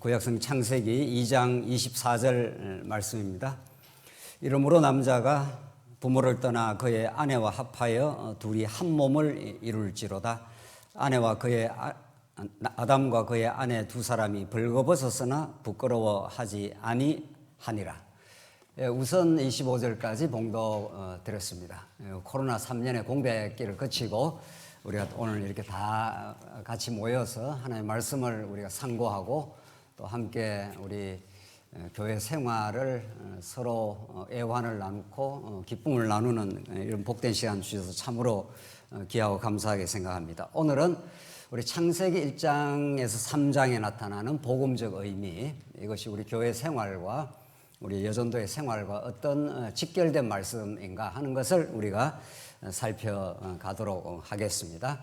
구약성경 창세기 2장 24절 말씀입니다. 이러므로 남자가 부모를 떠나 그의 아내와 합하여 둘이 한 몸을 이룰지로다. 아담과 그의 아내 두 사람이 벌거벗었으나 부끄러워하지 아니하니라. 우선 25절까지 봉독 드렸습니다. 코로나 3년의 공백기를 거치고 우리가 오늘 이렇게 다 같이 모여서 하나님의 말씀을 우리가 상고하고 또 함께 우리 교회 생활을 서로 애환을 나누고 기쁨을 나누는 이런 복된 시간 주셔서 참으로 귀하고 감사하게 생각합니다. 오늘은 우리 창세기 1장에서 3장에 나타나는 복음적 의미, 이것이 우리 교회 생활과 우리 여전도의 생활과 어떤 직결된 말씀인가 하는 것을 우리가 살펴가도록 하겠습니다.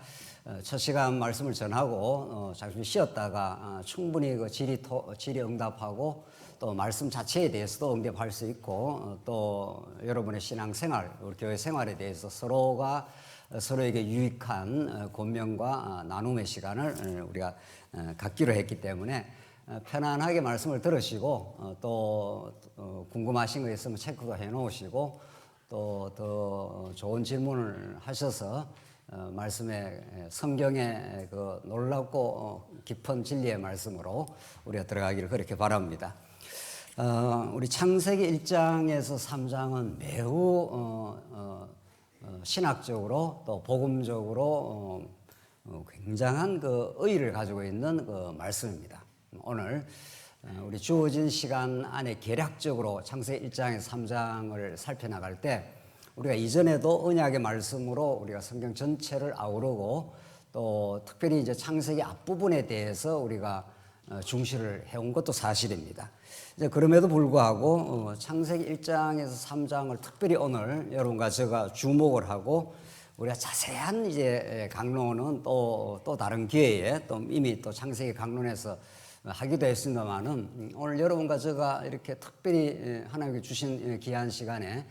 첫 시간 말씀을 전하고 잠시 쉬었다가 충분히 그 질의 응답하고 또 말씀 자체에 대해서도 응답할 수 있고 또 여러분의 신앙생활, 우리 교회 생활에 대해서 서로가 서로에게 유익한 권면과 나눔의 시간을 우리가 갖기로 했기 때문에 편안하게 말씀을 들으시고 또 궁금하신 거 있으면 체크도 해 놓으시고 또 더 좋은 질문을 하셔서 말씀의 성경의 그 놀랍고 깊은 진리의 말씀으로 우리가 들어가기를 그렇게 바랍니다. 우리 창세기 1장에서 3장은 매우 신학적으로 또 복음적으로 굉장한 그 의의를 가지고 있는 그 말씀입니다. 오늘 우리 주어진 시간 안에 개략적으로 창세기 1장에서 3장을 살펴나갈 때 우리가 이전에도 언약의 말씀으로 우리가 성경 전체를 아우르고 또 특별히 이제 창세기 앞부분에 대해서 우리가 중시를 해온 것도 사실입니다. 이제 그럼에도 불구하고 창세기 1장에서 3장을 특별히 오늘 여러분과 제가 주목을 하고 우리가 자세한 이제 강론은 또 다른 기회에 또 이미 또 창세기 강론에서 하기도 했습니다만은 오늘 여러분과 제가 이렇게 특별히 하나님께 주신 귀한 시간에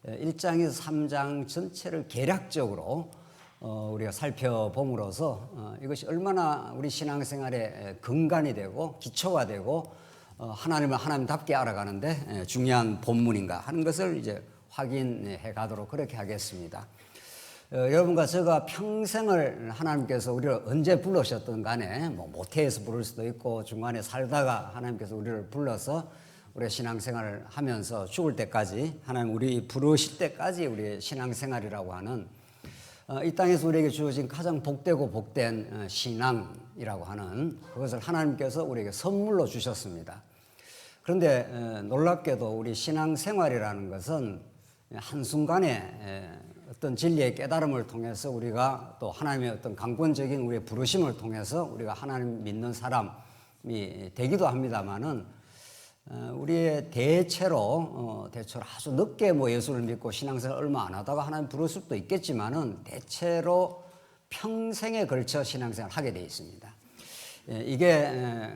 1장에서 3장 전체를 개략적으로 우리가 살펴봄으로써 이것이 얼마나 우리 신앙생활에 근간이 되고 기초가 되고 하나님을 하나님답게 알아가는데 중요한 본문인가 하는 것을 이제 확인해 가도록 그렇게 하겠습니다. 여러분과 제가 평생을 하나님께서 우리를 언제 부르셨든 간에 뭐 모태에서 부를 수도 있고 중간에 살다가 하나님께서 우리를 불러서 우리의 신앙생활을 하면서 죽을 때까지 하나님 우리 부르실 때까지 우리의 신앙생활이라고 하는 이 땅에서 우리에게 주어진 가장 복되고 복된 신앙이라고 하는 그것을 하나님께서 우리에게 선물로 주셨습니다. 그런데 놀랍게도 우리 신앙생활이라는 것은 한순간에 어떤 진리의 깨달음을 통해서 우리가 또 하나님의 어떤 강권적인 우리의 부르심을 통해서 우리가 하나님 믿는 사람이 되기도 합니다만은 우리의 대체로 아주 늦게 예수를 믿고 신앙생활 얼마 안 하다가 하나님 부르실 수도 있겠지만은 대체로 평생에 걸쳐 신앙생활을 하게 되어 있습니다. 이게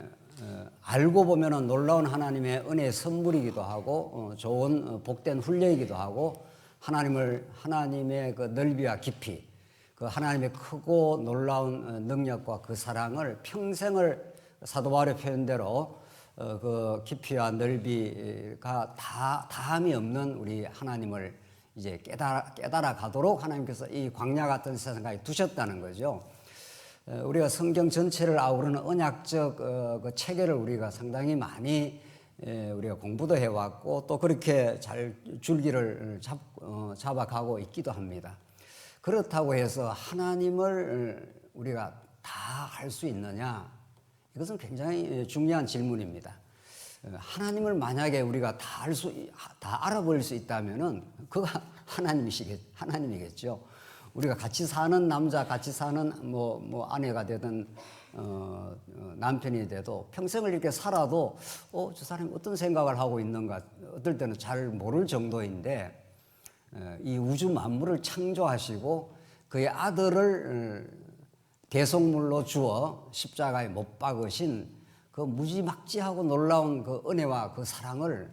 알고 보면은 놀라운 하나님의 은혜의 선물이기도 하고 좋은 복된 훈련이기도 하고 하나님의 그 넓이와 깊이, 그 하나님의 크고 놀라운 능력과 그 사랑을 평생을 사도 바울의 표현대로 그 깊이와 넓이가 다함이 없는 우리 하나님을 이제 깨달아 가도록 하나님께서 이 광야 같은 세상까지 두셨다는 거죠. 우리가 성경 전체를 아우르는 언약적 그 체계를 우리가 상당히 많이 우리가 공부도 해왔고 또 그렇게 잘 줄기를 잡아가고 있기도 합니다. 그렇다고 해서 하나님을 우리가 다 할 수 있느냐? 이것은 굉장히 중요한 질문입니다. 하나님을 만약에 우리가 다 알아버릴 수 있다면은 그가 하나님이겠죠. 우리가 같이 사는 남자, 같이 사는 아내가 되든 남편이 돼도 평생을 이렇게 살아도 저 사람이 어떤 생각을 하고 있는가 어떨 때는 잘 모를 정도인데 이 우주 만물을 창조하시고 그의 아들을 대속물로 주어 십자가에 못 박으신 그 무지막지하고 놀라운 그 은혜와 그 사랑을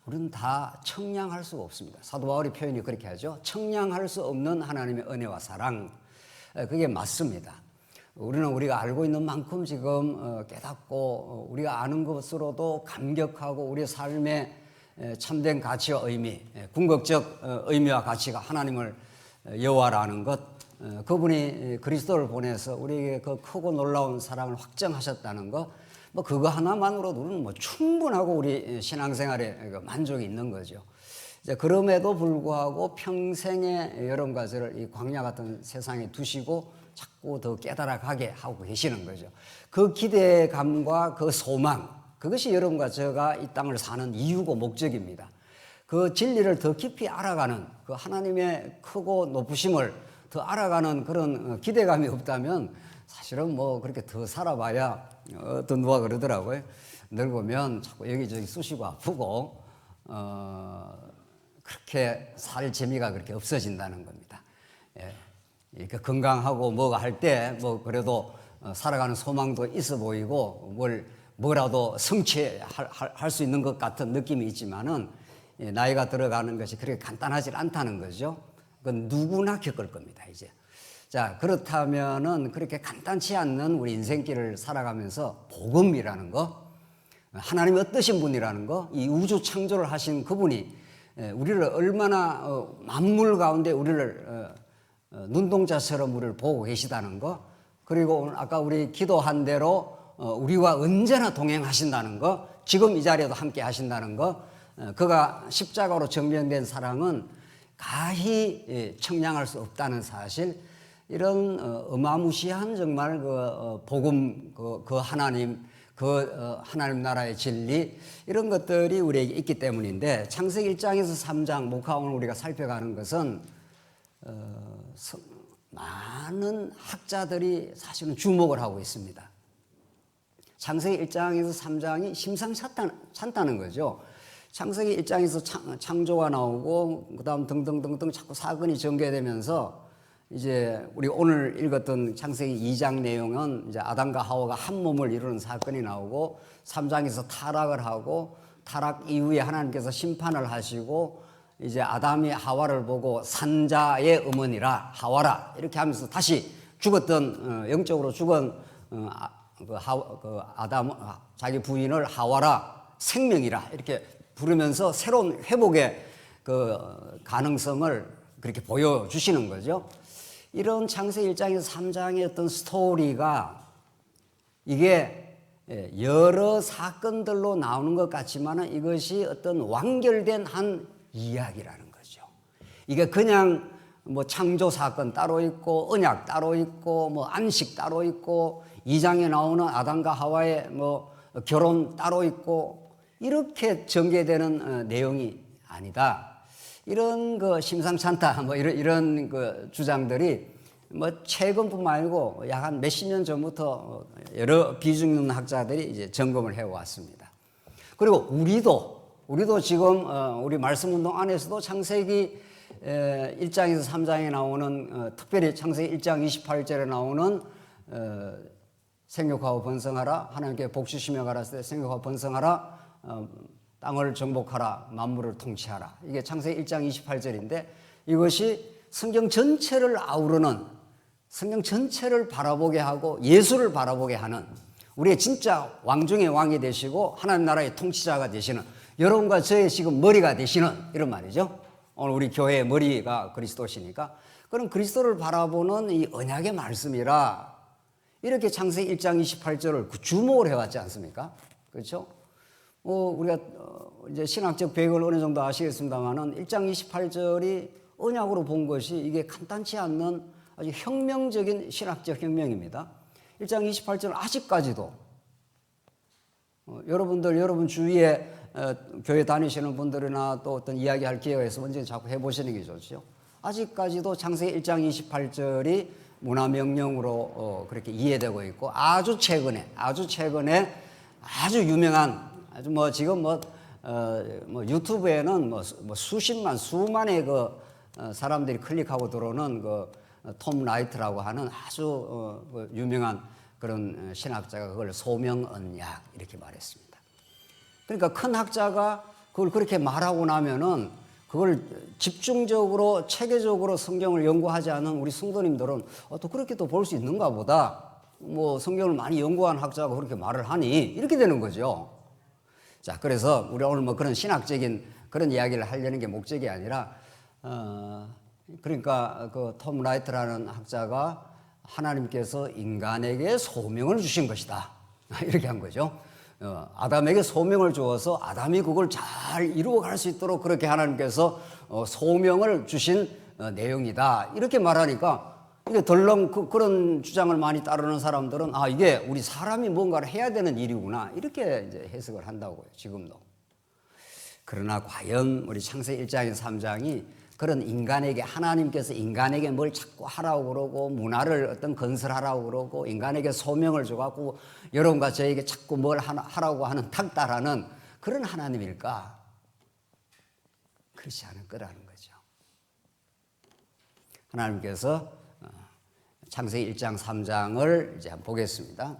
우리는 다 청량할 수가 없습니다. 사도 바울의 표현이 그렇게 하죠. 청량할 수 없는 하나님의 은혜와 사랑, 그게 맞습니다. 우리는 우리가 알고 있는 만큼 지금 깨닫고 우리가 아는 것으로도 감격하고 우리의 삶의 참된 가치와 의미, 궁극적 의미와 가치가 하나님을 여호와라는 것, 그분이 그리스도를 보내서 우리에게 그 크고 놀라운 사랑을 확정하셨다는 것, 뭐 그거 하나만으로도 뭐 충분하고 우리 신앙생활에 만족이 있는 거죠. 이제 그럼에도 불구하고 평생의 여러분과저를 이 광야 같은 세상에 두시고 자꾸 더 깨달아가게 하고 계시는 거죠. 그 기대감과 그 소망, 그것이 여러분과 제가 이 땅을 사는 이유고 목적입니다. 그 진리를 더 깊이 알아가는, 그 하나님의 크고 높으심을 더 알아가는 그런 기대감이 없다면 사실은 뭐 그렇게 더 살아봐야, 어떤 누가 그러더라고요. 늙으면 자꾸 여기저기 쑤시고 아프고 그렇게 살 재미가 그렇게 없어진다는 겁니다. 예. 이렇게 건강하고 뭐가 할 때 뭐 그래도 살아가는 소망도 있어 보이고 뭐라도 성취할 수 있는 것 같은 느낌이 있지만은 나이가 들어가는 것이 그렇게 간단하지 않다는 거죠. 그건 누구나 겪을 겁니다, 이제. 자, 그렇다면은 그렇게 간단치 않는 우리 인생길을 살아가면서 복음이라는 거, 하나님이 어떠신 분이라는 거, 이 우주 창조를 하신 그분이 우리를 얼마나 만물 가운데 우리를 눈동자처럼 우리를 보고 계시다는 거, 그리고 오늘 아까 우리 기도한 대로 우리와 언제나 동행하신다는 거, 지금 이 자리에도 함께 하신다는 거, 그가 십자가로 증명된 사랑은 가히 청량할 수 없다는 사실, 이런 어마무시한 정말 그 복음, 그 하나님, 그 하나님 나라의 진리, 이런 것들이 우리에게 있기 때문인데, 창세기 1장에서 3장 목화 오늘 우리가 살펴가는 것은 많은 학자들이 사실은 주목을 하고 있습니다. 창세기 1장에서 3장이 심상찮다는 거죠. 창세기 1장에서 창조가 나오고 그 다음 등등등등 자꾸 사건이 전개되면서 이제 우리 오늘 읽었던 창세기 2장 내용은 이제 아담과 하와가 한 몸을 이루는 사건이 나오고, 3장에서 타락을 하고, 타락 이후에 하나님께서 심판을 하시고, 이제 아담이 하와를 보고 산자의 어머니라 하와라 이렇게 하면서 다시 죽었던 영적으로 죽은 아담 자기 부인을 하와라 생명이라 이렇게 부르면서 새로운 회복의 그 가능성을 그렇게 보여주시는 거죠. 이런 창세기 1장에서 3장의 어떤 스토리가 이게 여러 사건들로 나오는 것 같지만 이것이 어떤 완결된 한 이야기라는 거죠. 이게 그냥 뭐 창조 사건 따로 있고 언약 따로 있고 뭐 안식 따로 있고 2장에 나오는 아담과 하와의 뭐 결혼 따로 있고 이렇게 전개되는 내용이 아니다. 이런 그 심상찮다 뭐 이런 그 주장들이 뭐 최근뿐만 아니고 약 한 몇십 년 전부터 여러 비중 있는 학자들이 이제 점검을 해왔습니다. 그리고 우리도 지금 우리 말씀 운동 안에서도 창세기 1장에서 3장에 나오는 특별히 창세기 1장 28절에 나오는 생육하고 번성하라, 하나님께 복 주시며 가라사대 생육하고 번성하라, 땅을 정복하라, 만물을 통치하라. 이게 창세기 1장 28절인데 이것이 성경 전체를 아우르는, 성경 전체를 바라보게 하고 예수를 바라보게 하는, 우리의 진짜 왕 중의 왕이 되시고 하나님 나라의 통치자가 되시는, 여러분과 저의 지금 머리가 되시는, 이런 말이죠. 오늘 우리 교회의 머리가 그리스도시니까 그럼 그리스도를 바라보는 이 언약의 말씀이라 이렇게 창세기 1장 28절을 주목을 해왔지 않습니까? 그렇죠? 우리가 이제 신학적 배경을 어느 정도 아시겠습니다만은 1장 28절이 언약으로 본 것이 이게 간단치 않는 아주 혁명적인 신학적 혁명입니다. 1장 28절은 아직까지도 여러분 주위에 교회 다니시는 분들이나 또 어떤 이야기할 기회가 있으면 언제 자꾸 해보시는 게 좋죠. 아직까지도 창세기 1장 28절이 문화명령으로 그렇게 이해되고 있고, 아주 최근에 아주 유명한, 아주 뭐 지금 뭐 유튜브에는 뭐 수만의 그 사람들이 클릭하고 들어오는 그 톰 라이트라고 하는 아주 유명한 그런 신학자가 그걸 소명언약 이렇게 말했습니다. 그러니까 큰 학자가 그걸 그렇게 말하고 나면은 그걸 집중적으로 체계적으로 성경을 연구하지 않은 우리 성도님들은 또 그렇게 또 볼 수 있는가 보다. 뭐 성경을 많이 연구한 학자가 그렇게 말을 하니 이렇게 되는 거죠. 자, 그래서 우리 오늘 뭐 그런 신학적인 그런 이야기를 하려는 게 목적이 아니라 그러니까 그 톰 라이트라는 학자가 하나님께서 인간에게 소명을 주신 것이다 이렇게 한 거죠. 아담에게 소명을 주어서 아담이 그걸 잘 이루어갈 수 있도록 그렇게 하나님께서 소명을 주신 내용이다 이렇게 말하니까 이게 덜렁 그런 주장을 많이 따르는 사람들은 아 이게 우리 사람이 뭔가를 해야 되는 일이구나 이렇게 이제 해석을 한다고요. 지금도. 그러나 과연 우리 창세기 1장에서 3장이 그런 인간에게 하나님께서 인간에게 뭘 자꾸 하라고 그러고 문화를 어떤 건설하라고 그러고 인간에게 소명을 줘갖고 여러분과 저에게 자꾸 뭘 하라고 하는 탁달하는 그런 하나님일까? 그렇지 않을 거라는 거죠. 하나님께서 창세기 1장 3장을 이제 한번 보겠습니다.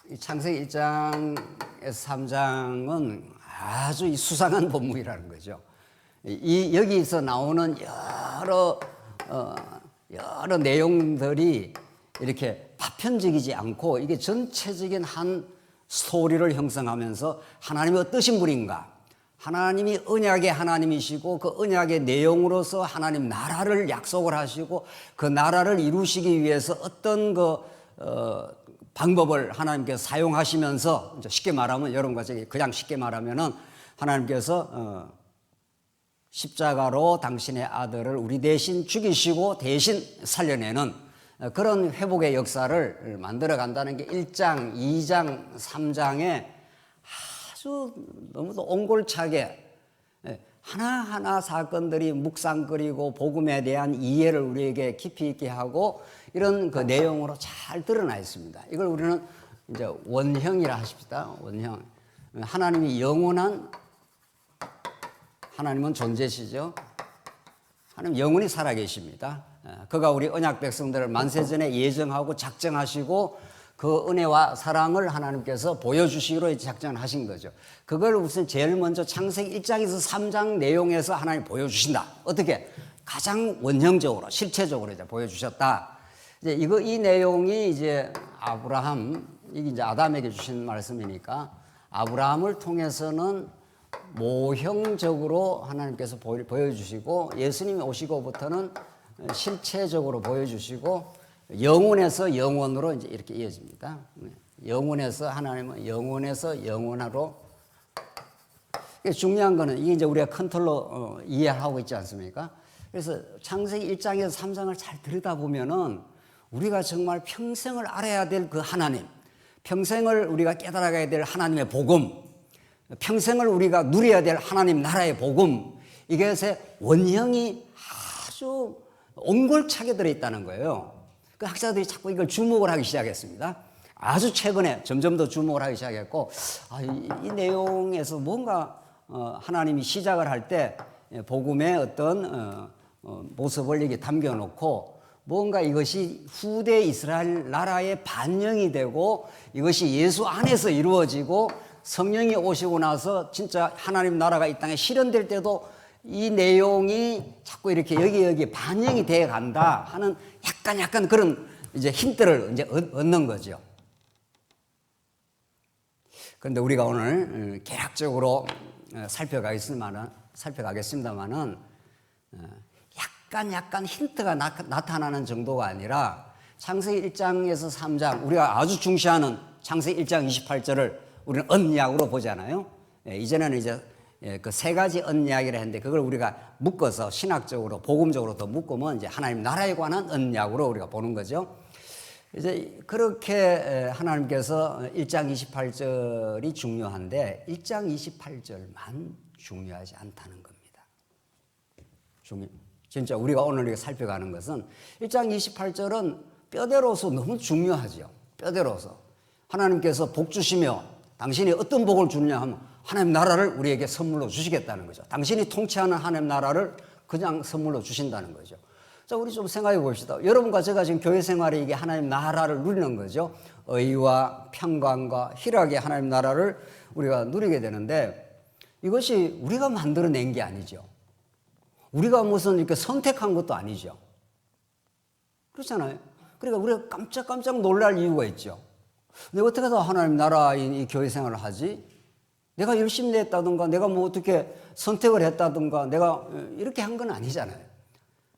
이 창세기 1장에서 3장은 아주 수상한 본문이라는 거죠. 여기서 나오는 여러 내용들이 이렇게 파편적이지 않고 이게 전체적인 한 스토리를 형성하면서 하나님이 어떠신 분인가, 하나님이 언약의 하나님이시고 그 언약의 내용으로서 하나님 나라를 약속을 하시고 그 나라를 이루시기 위해서 어떤 방법을 하나님께서 사용하시면서 쉽게 말하면 여러분과 제가 그냥 쉽게 말하면은 하나님께서 십자가로 당신의 아들을 우리 대신 죽이시고 대신 살려내는 그런 회복의 역사를 만들어 간다는 게 1장, 2장, 3장에 아주 너무도 옹골차게 하나하나 사건들이 묵상거리고 복음에 대한 이해를 우리에게 깊이 있게 하고 이런 그 내용으로 잘 드러나 있습니다. 이걸 우리는 이제 원형이라 하십시다. 원형. 하나님이 영원한 하나님은 존재시죠. 하나님 영원히 살아계십니다. 그가 우리 언약 백성들을 만세전에 예정하고 작정하시고 그 은혜와 사랑을 하나님께서 보여주시기로 작정하신 거죠. 그걸 우선 제일 먼저 창세기 1장에서 3장 내용에서 하나님 보여주신다. 어떻게? 가장 원형적으로, 실체적으로 이제 보여주셨다. 이제 이 내용이 이제 이게 이제 아담에게 주신 말씀이니까 아브라함을 통해서는 모형적으로 하나님께서 보여주시고 예수님이 오시고부터는 실체적으로 보여주시고 영원에서 영원으로 이제 이렇게 이어집니다. 영원에서 하나님은 영원에서 영원으로. 중요한 거는 이게 이제 우리가 큰 틀로 이해하고 있지 않습니까? 그래서 창세기 1장에서 3장을 잘 들여다보면은 우리가 정말 평생을 알아야 될 그 하나님, 평생을 우리가 깨달아가야 될 하나님의 복음, 평생을 우리가 누려야 될 하나님 나라의 복음, 이것의 원형이 아주 옹골차게 들어있다는 거예요. 그 학자들이 자꾸 이걸 주목을 하기 시작했습니다. 아주 최근에 점점 더 주목을 하기 시작했고, 이 내용에서 뭔가 하나님이 시작을 할 때 복음의 어떤 모습을 여기 담겨놓고 뭔가 이것이 후대 이스라엘 나라의 반영이 되고 이것이 예수 안에서 이루어지고 성령이 오시고 나서 진짜 하나님 나라가 이 땅에 실현될 때도 이 내용이 자꾸 이렇게 여기 반영이 돼 간다 하는 약간 그런 이제 힌트를 이제 얻는 거죠. 그런데 우리가 오늘 개략적으로 살펴가겠습니다만은 약간 힌트가 나타나는 정도가 아니라 창세기 1장에서 3장 우리가 아주 중시하는 창세기 1장 28절을 우리는 언약으로 보잖아요. 이전에는 이제 그 세 가지 언약이라 했는데 그걸 우리가 묶어서 신학적으로 복음적으로 더 묶으면 이제 하나님 나라에 관한 언약으로 우리가 보는 거죠. 이제 그렇게 하나님께서 1장 28절이 중요한데 1장 28절만 중요하지 않다는 겁니다. 진짜 우리가 오늘 이렇게 살펴가는 것은 1장 28절은 뼈대로서 너무 중요하죠. 뼈대로서 하나님께서 복 주시며 당신이 어떤 복을 주느냐 하면 하나님 나라를 우리에게 선물로 주시겠다는 거죠. 당신이 통치하는 하나님 나라를 그냥 선물로 주신다는 거죠. 자, 우리 좀 생각해 봅시다. 여러분과 제가 지금 교회 생활에 이게 하나님 나라를 누리는 거죠. 의와 평강과 희락의 하나님 나라를 우리가 누리게 되는데 이것이 우리가 만들어낸 게 아니죠. 우리가 무슨 이렇게 선택한 것도 아니죠. 그렇잖아요. 그러니까 우리가 깜짝깜짝 놀랄 이유가 있죠. 내가 어떻게 해서 하나님 나라인 이 교회 생활을 하지? 내가 열심히 냈다든가, 내가 뭐 어떻게 선택을 했다든가, 내가 이렇게 한 건 아니잖아요.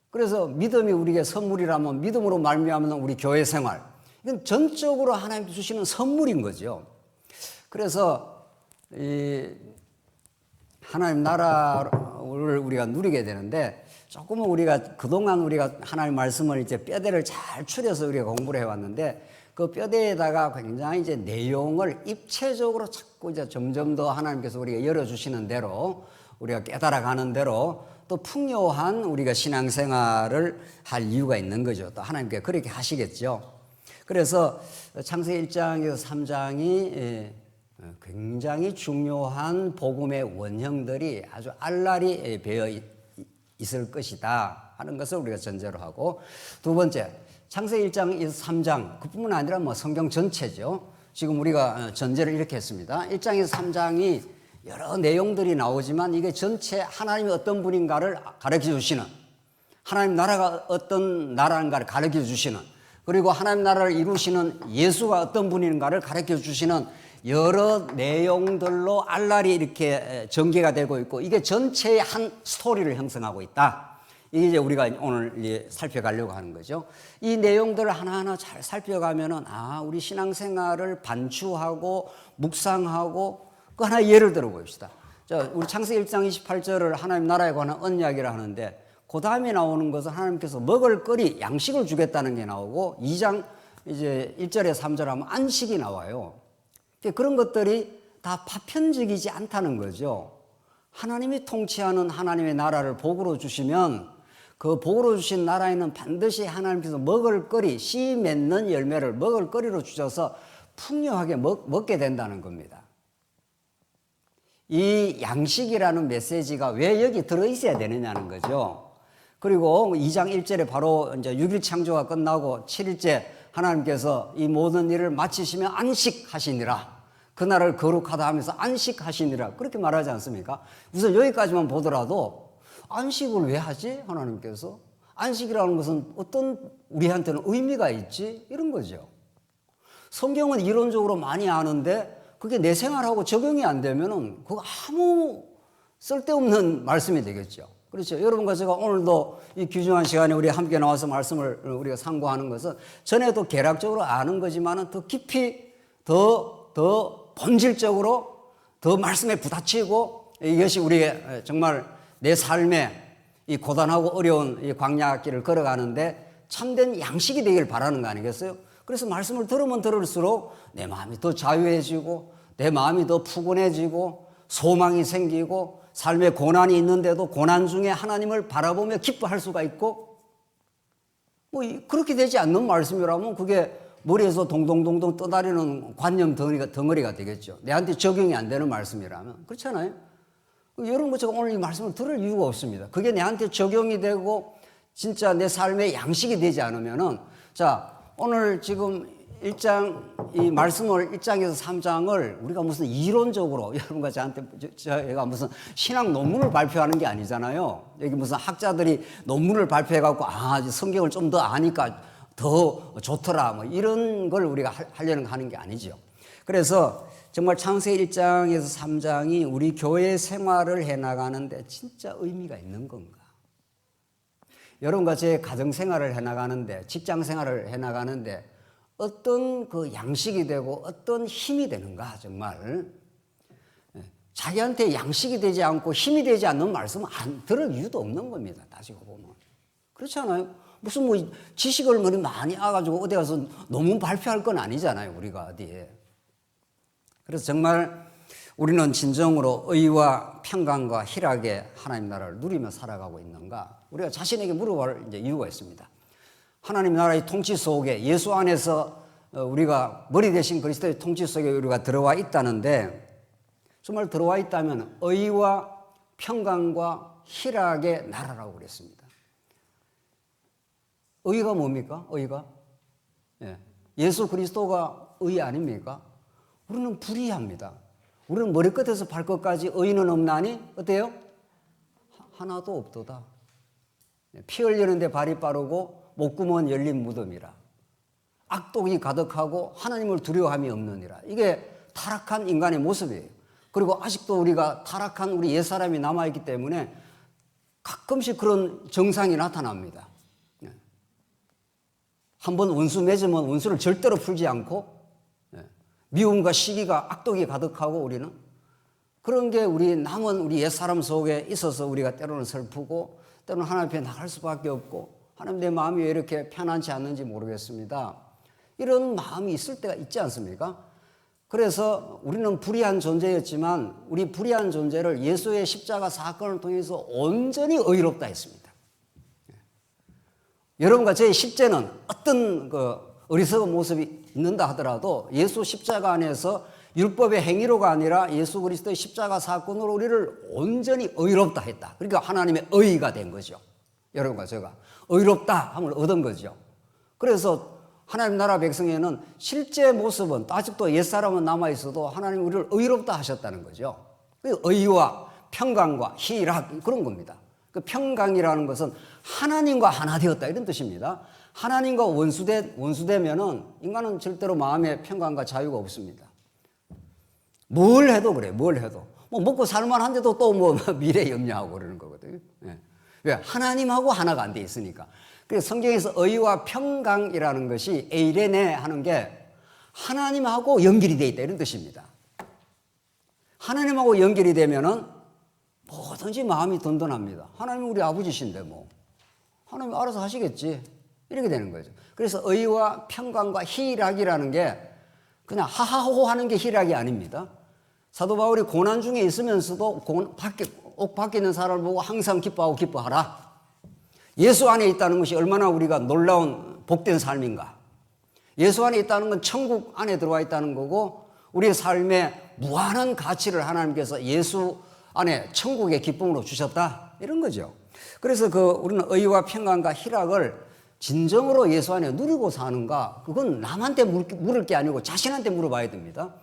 그래서 믿음이 우리에게 선물이라면 믿음으로 말미암는 우리 교회 생활, 이건 전적으로 하나님 주시는 선물인 거죠. 그래서 이 하나님 나라를 우리가 누리게 되는데, 조금은 우리가 그동안 우리가 하나님 말씀을 이제 뼈대를 잘 추려서 우리가 공부를 해왔는데, 그 뼈대에다가 굉장히 이제 내용을 입체적으로 자꾸 이제 점점 더 하나님께서 우리가 열어주시는 대로, 우리가 깨달아가는 대로 또 풍요한 우리가 신앙생활을 할 이유가 있는 거죠. 또 하나님께 그렇게 하시겠죠. 그래서 창세기 1장에서 3장이 굉장히 중요한 복음의 원형들이 아주 알랄이 배어 있을 것이다 하는 것을 우리가 전제로 하고, 두 번째, 창세기 1장에서 3장 그뿐만 아니라 뭐 성경 전체죠. 지금 우리가 전제를 이렇게 했습니다. 1장에서 3장이 여러 내용들이 나오지만 이게 전체 하나님이 어떤 분인가를 가르쳐 주시는, 하나님 나라가 어떤 나라인가를 가르쳐 주시는, 그리고 하나님 나라를 이루시는 예수가 어떤 분인가를 가르쳐 주시는 여러 내용들로 알랄이 이렇게 전개가 되고 있고, 이게 전체의 한 스토리를 형성하고 있다. 이게 이제 우리가 오늘 살펴가려고 하는 거죠. 이 내용들을 하나하나 잘 살펴가면은, 우리 신앙생활을 반추하고 묵상하고, 그 하나 예를 들어 봅시다. 자, 우리 창세기 1장 28절을 하나님 나라에 관한 언약이라 하는데, 그 다음에 나오는 것은 하나님께서 먹을 거리, 양식을 주겠다는 게 나오고, 2장 이제 1절에 3절 하면 안식이 나와요. 그런 것들이 다 파편적이지 않다는 거죠. 하나님이 통치하는 하나님의 나라를 복으로 주시면, 그 복으로 주신 나라에는 반드시 하나님께서 먹을 거리, 씨 맺는 열매를 먹을 거리로 주셔서 풍요하게 먹게 된다는 겁니다. 이 양식이라는 메시지가 왜 여기 들어있어야 되느냐는 거죠. 그리고 2장 1절에 바로 이제 6일 창조가 끝나고 7일째 하나님께서 이 모든 일을 마치시면 안식하시니라. 그날을 거룩하다 하면서 안식하시니라. 그렇게 말하지 않습니까? 우선 여기까지만 보더라도 안식을 왜 하지? 하나님께서. 안식이라는 것은 어떤 우리한테는 의미가 있지? 이런 거죠. 성경은 이론적으로 많이 아는데 그게 내 생활하고 적용이 안 되면은 그거 아무 쓸데없는 말씀이 되겠죠. 그렇죠. 여러분과 제가 오늘도 이 귀중한 시간에 우리 함께 나와서 말씀을 우리가 상고하는 것은 전에도 개략적으로 아는 거지만은 더 깊이 더 본질적으로 더 말씀에 부딪히고, 이것이 우리의 정말 내 삶에 이 고단하고 어려운 이 광야길을 걸어가는데 참된 양식이 되길 바라는 거 아니겠어요? 그래서 말씀을 들으면 들을수록 내 마음이 더 자유해지고, 내 마음이 더 푸근해지고, 소망이 생기고, 삶에 고난이 있는데도 고난 중에 하나님을 바라보며 기뻐할 수가 있고, 뭐 그렇게 되지 않는 말씀이라면 그게 머리에서 동동동동 떠다니는 관념 덩어리가 되겠죠. 내한테 적용이 안 되는 말씀이라면. 그렇잖아요. 여러분, 제가 오늘 이 말씀을 들을 이유가 없습니다. 그게 내한테 적용이 되고 진짜 내 삶의 양식이 되지 않으면은, 자, 오늘 지금 1장, 이 말씀을 1장에서 3장을 우리가 무슨 이론적으로, 여러분과 저한테, 제가 무슨 신학 논문을 발표하는 게 아니잖아요. 여기 무슨 학자들이 논문을 발표해갖고, 성경을 좀 더 아니까 더 좋더라, 뭐 이런 걸 우리가 하려는 하는 게 아니죠. 그래서 정말 창세기 1장에서 3장이 우리 교회 생활을 해나가는데 진짜 의미가 있는 건가? 여러분과 제 가정 생활을 해나가는데, 직장 생활을 해나가는데 어떤 그 양식이 되고 어떤 힘이 되는가? 정말 자기한테 양식이 되지 않고 힘이 되지 않는 말씀은 안 들을 이유도 없는 겁니다. 따지고 보면. 그렇지 않아요? 무슨 뭐 지식을 많이 알아가지고 어디 가서 논문 발표할 건 아니잖아요, 우리가 어디에. 그래서 정말 우리는 진정으로 의와 평강과 희락의 하나님 나라를 누리며 살아가고 있는가? 우리가 자신에게 물어볼 이제 이유가 있습니다. 하나님 나라의 통치 속에, 예수 안에서 우리가 머리 대신 그리스도의 통치 속에 우리가 들어와 있다는데, 정말 들어와 있다면 의와 평강과 희락의 나라라고 그랬습니다. 의가 뭡니까? 의가? 예수 그리스도가 의 아닙니까? 우리는 불의합니다. 우리는 머리끝에서 발끝까지 의는 없나니 어때요? 하나도 없도다. 피 흘리는데 발이 빠르고 목구멍은 열린 무덤이라. 악독이 가득하고 하나님을 두려워함이 없느니라. 이게 타락한 인간의 모습이에요. 그리고 아직도 우리가 타락한 우리 옛사람이 남아있기 때문에 가끔씩 그런 정상이 나타납니다. 한번 원수 맺으면 원수를 절대로 풀지 않고 미움과 시기가 악독이 가득하고 우리는 그런 게 우리 남은 우리 옛사람 속에 있어서 우리가 때로는 슬프고 때로는 하나님 앞에 나갈 수밖에 없고 하나님 내 마음이 왜 이렇게 편안치 않는지 모르겠습니다. 이런 마음이 있을 때가 있지 않습니까? 그래서 우리는 불의한 존재였지만 우리 불의한 존재를 예수의 십자가 사건을 통해서 온전히 의롭다 했습니다. 여러분과 저의 십제는 어떤 어리석은 모습이 있는다 하더라도 예수 십자가 안에서 율법의 행위로가 아니라 예수 그리스도의 십자가 사건으로 우리를 온전히 의롭다 했다. 그러니까 하나님의 의가 된 거죠. 여러분과 제가 의롭다 함을 얻은 거죠. 그래서 하나님 나라 백성에는 실제 모습은 아직도 옛사람은 남아있어도 하나님 우리를 의롭다 하셨다는 거죠. 의와 평강과 희락 그런 겁니다. 그 평강이라는 것은 하나님과 하나 되었다 이런 뜻입니다. 하나님과 원수되면은 인간은 절대로 마음의 평강과 자유가 없습니다. 뭘 해도 그래, 뭘 해도. 뭐 먹고 살만한데도 또 뭐 미래 염려하고 그러는 거거든요. 예. 왜? 하나님하고 하나가 안 돼 있으니까. 그래서 성경에서 의와 평강이라는 것이 에이레네 하는 게 하나님하고 연결이 돼 있다 이런 뜻입니다. 하나님하고 연결이 되면은 뭐든지 마음이 든든합니다. 하나님은 우리 아버지신데 뭐 하나님 알아서 하시겠지 이렇게 되는 거죠. 그래서 의와 평강과 희락이라는 게 그냥 하하호호 하는 게 희락이 아닙니다. 사도 바울이 고난 중에 있으면서도 밖에 있는 사람을 보고 항상 기뻐하고 기뻐하라. 예수 안에 있다는 것이 얼마나 우리가 놀라운 복된 삶인가. 예수 안에 있다는 건 천국 안에 들어와 있다는 거고 우리의 삶에 무한한 가치를 하나님께서 예수 안에 천국의 기쁨으로 주셨다 이런 거죠. 그래서 우리는 의와 평강과 희락을 진정으로 예수 안에 누리고 사는가 그건 남한테 물을 게 아니고 자신한테 물어봐야 됩니다.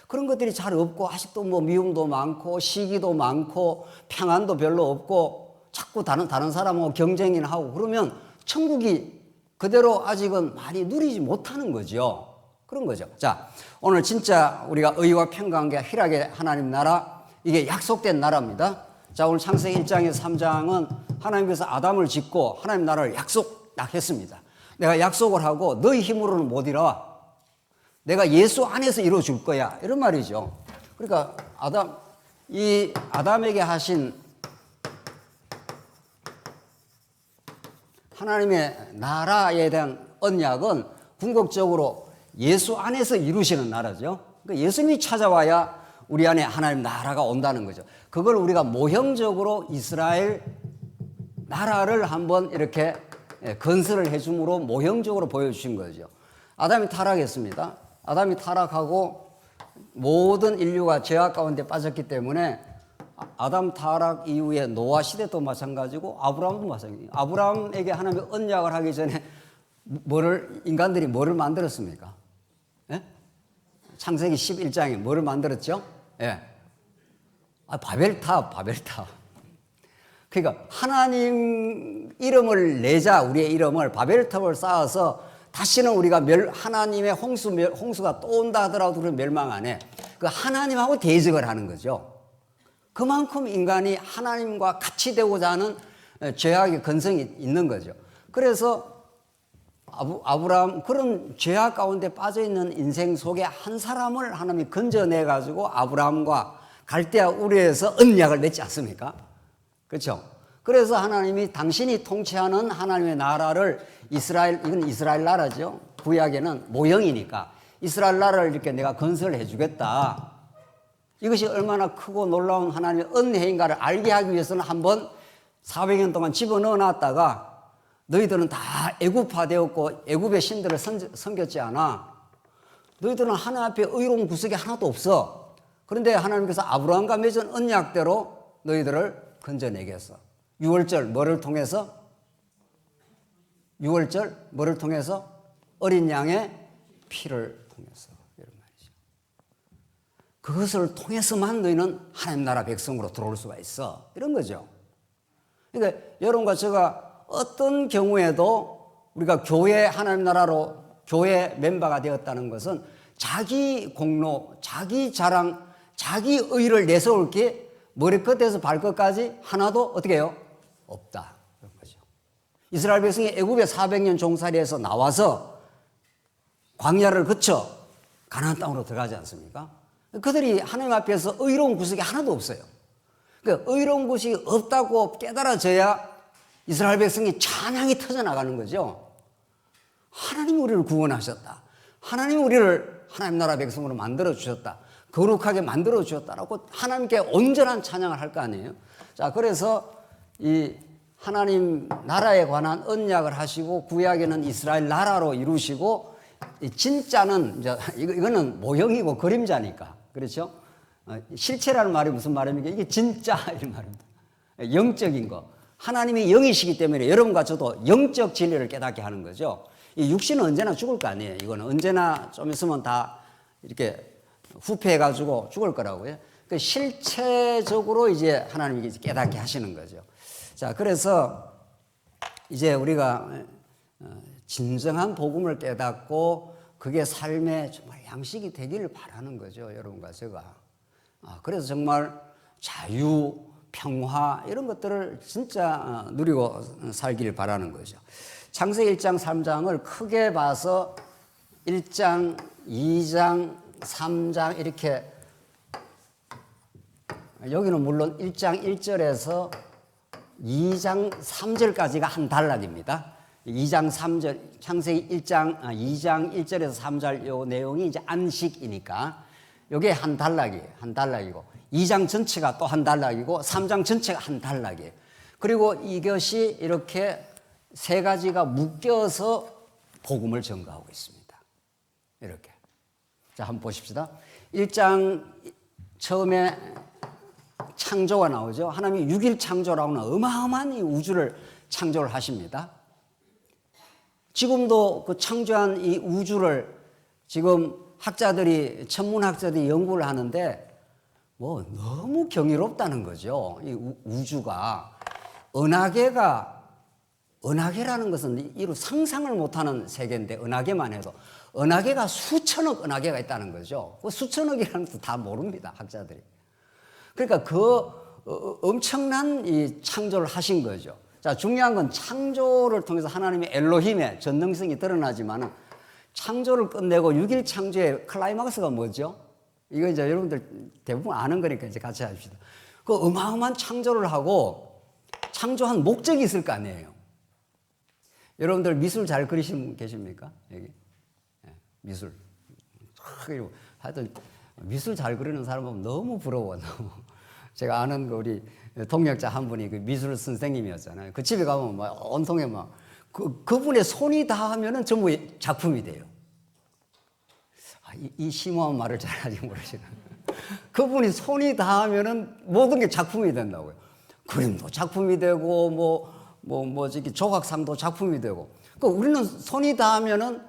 그런 것들이 잘 없고 아직도 뭐 미움도 많고 시기도 많고 평안도 별로 없고 자꾸 다른 사람하고 경쟁이나 하고 그러면 천국이 그대로 아직은 많이 누리지 못하는 거죠. 그런 거죠. 자, 오늘 진짜 우리가 의와 평강과 희락의 하나님 나라 이게 약속된 나라입니다. 자, 오늘 창세기 1장에서 3장은 하나님께서 아담을 짓고 하나님 나라를 약속했습니다. 내가 약속을 하고 너희 힘으로는 못 이뤄. 내가 예수 안에서 이루어줄 거야. 이런 말이죠. 그러니까 아담에게 하신 하나님의 나라에 대한 언약은 궁극적으로 예수 안에서 이루시는 나라죠. 그러니까 예수님이 찾아와야 우리 안에 하나님 나라가 온다는 거죠. 그걸 우리가 모형적으로 이스라엘 나라를 한번 이렇게 건설을 해줌으로 모형적으로 보여주신 거죠. 아담이 타락했습니다. 아담이 타락하고 모든 인류가 죄악 가운데 빠졌기 때문에 아담 타락 이후에 노아 시대도 마찬가지고 아브라함도 마찬가지예요. 아브라함에게 하나님이 언약을 하기 전에 인간들이 뭐를 만들었습니까? 예? 창세기 11장에 뭐를 만들었죠? 예. 바벨탑. 그러니까 하나님 이름을 내자 우리의 이름을 바벨탑을 쌓아서 다시는 우리가 하나님의 홍수가 또 온다 하더라도 그런 멸망 안에 그 하나님하고 대적을 하는 거죠. 그만큼 인간이 하나님과 같이 되고자 하는 죄악의 근성이 있는 거죠. 그래서 아브라함 그런 죄악 가운데 빠져있는 인생 속에 한 사람을 하나님이 건져내가지고 아브라함과 갈대아 우르에서 언약을 맺지 않습니까? 그렇죠? 그래서 하나님이 당신이 통치하는 하나님의 나라를 이건 이스라엘 나라죠. 구약에는 모형이니까 이스라엘 나라를 이렇게 내가 건설해 주겠다. 이것이 얼마나 크고 놀라운 하나님의 은혜인가를 알게 하기 위해서는 한번 400년 동안 집어넣어 놨다가 너희들은 다 애굽화되었고 애굽의 신들을 섬겼지 않아. 너희들은 하나님 앞에 의로운 구석이 하나도 없어. 그런데 하나님께서 아브라함과 맺은 언약대로 너희들을 건져내겠어. 6월절 뭐를 통해서? 6월절 뭐를 통해서? 어린 양의 피를 통해서. 이런 말이죠. 그것을 통해서만 너희는 하나님 나라 백성으로 들어올 수가 있어. 이런 거죠. 그러니까 여러분과 제가 어떤 경우에도 우리가 교회 하나님 나라로 교회 멤버가 되었다는 것은 자기 공로, 자기 자랑, 자기 의를 내세울 게 머리끝에서 발끝까지 하나도 어떻게 해요? 없다. 그런 거죠. 이스라엘 백성이 애굽에 400년 종살이에서 나와서 광야를 거쳐 가나안 땅으로 들어가지 않습니까? 그들이 하나님 앞에서 의로운 구석이 하나도 없어요. 그러니까 의로운 구석이 없다고 깨달아져야 이스라엘 백성이 찬양이 터져나가는 거죠. 하나님 우리를 구원하셨다. 하나님 우리를 하나님 나라 백성으로 만들어 주셨다. 거룩하게 만들어 주셨다라고 하나님께 온전한 찬양을 할 거 아니에요. 자, 그래서 이 하나님 나라에 관한 언약을 하시고 구약에는 이스라엘 나라로 이루시고 진짜는 이제 이거는 모형이고 그림자니까 그렇죠? 실체라는 말이 무슨 말입니까? 이게 진짜 이 말입니다. 영적인 거. 하나님이 영이시기 때문에 여러분과 저도 영적 진리를 깨닫게 하는 거죠. 이 육신은 언제나 죽을 거 아니에요. 이거는 언제나 좀 있으면 다 이렇게 후패해가지고 죽을 거라고요. 그 실체적으로 이제 하나님이 깨닫게 하시는 거죠. 자, 그래서 이제 우리가 진정한 복음을 깨닫고 그게 삶의 정말 양식이 되기를 바라는 거죠. 여러분과 제가. 그래서 정말 자유, 평화 이런 것들을 진짜 누리고 살기를 바라는 거죠. 창세기 1장, 3장을 크게 봐서 1장, 2장, 3장 이렇게 여기는 물론 1장 1절에서 2장 3절까지가 한 단락입니다. 2장 3절 창세기 1장 2장 1절에서 3절 요 내용이 이제 안식이니까 요게 한 단락이고 2장 전체가 또 한 단락이고 3장 전체가 한 단락이에요. 그리고 이것이 이렇게 세 가지가 묶여서 복음을 전가하고 있습니다. 이렇게. 자, 한번 보십시다. 1장 처음에 창조가 나오죠. 하나님이 6일 창조라고는 어마어마한 이 우주를 창조를 하십니다. 지금도 그 창조한 이 우주를 지금 학자들이, 천문학자들이 연구를 하는데 뭐 너무 경이롭다는 거죠. 이 우주가. 은하계라는 것은 이루 상상을 못하는 세계인데 은하계만 해도 은하계가 수천억 은하계가 있다는 거죠. 그 수천억이라는 것도 다 모릅니다, 학자들이. 그러니까 그 엄청난 이 창조를 하신 거죠. 자, 중요한 건 창조를 통해서 하나님의 엘로힘의 전능성이 드러나지만은 창조를 끝내고 6일 창조의 클라이막스가 뭐죠? 이거 이제 여러분들 대부분 아는 거니까 이제 같이 합시다. 그 어마어마한 창조를 하고 창조한 목적이 있을 거 아니에요. 여러분들 미술 잘 그리시는 분 계십니까? 여기? 네, 미술. 하여튼 미술 잘 그리는 사람 보면 너무 부러워. 너무. 제가 아는 그 우리 동역자 한 분이 그 미술 선생님이었잖아요. 그 집에 가면 막 온통에 막 그분의 손이 닿으면은 전부 작품이 돼요. 이 심오한 말을 잘하지 모르시나. 그분이 손이 닿으면은 모든 게 작품이 된다고요. 그림도 작품이 되고 저기 조각상도 작품이 되고. 그 우리는 손이 닿으면은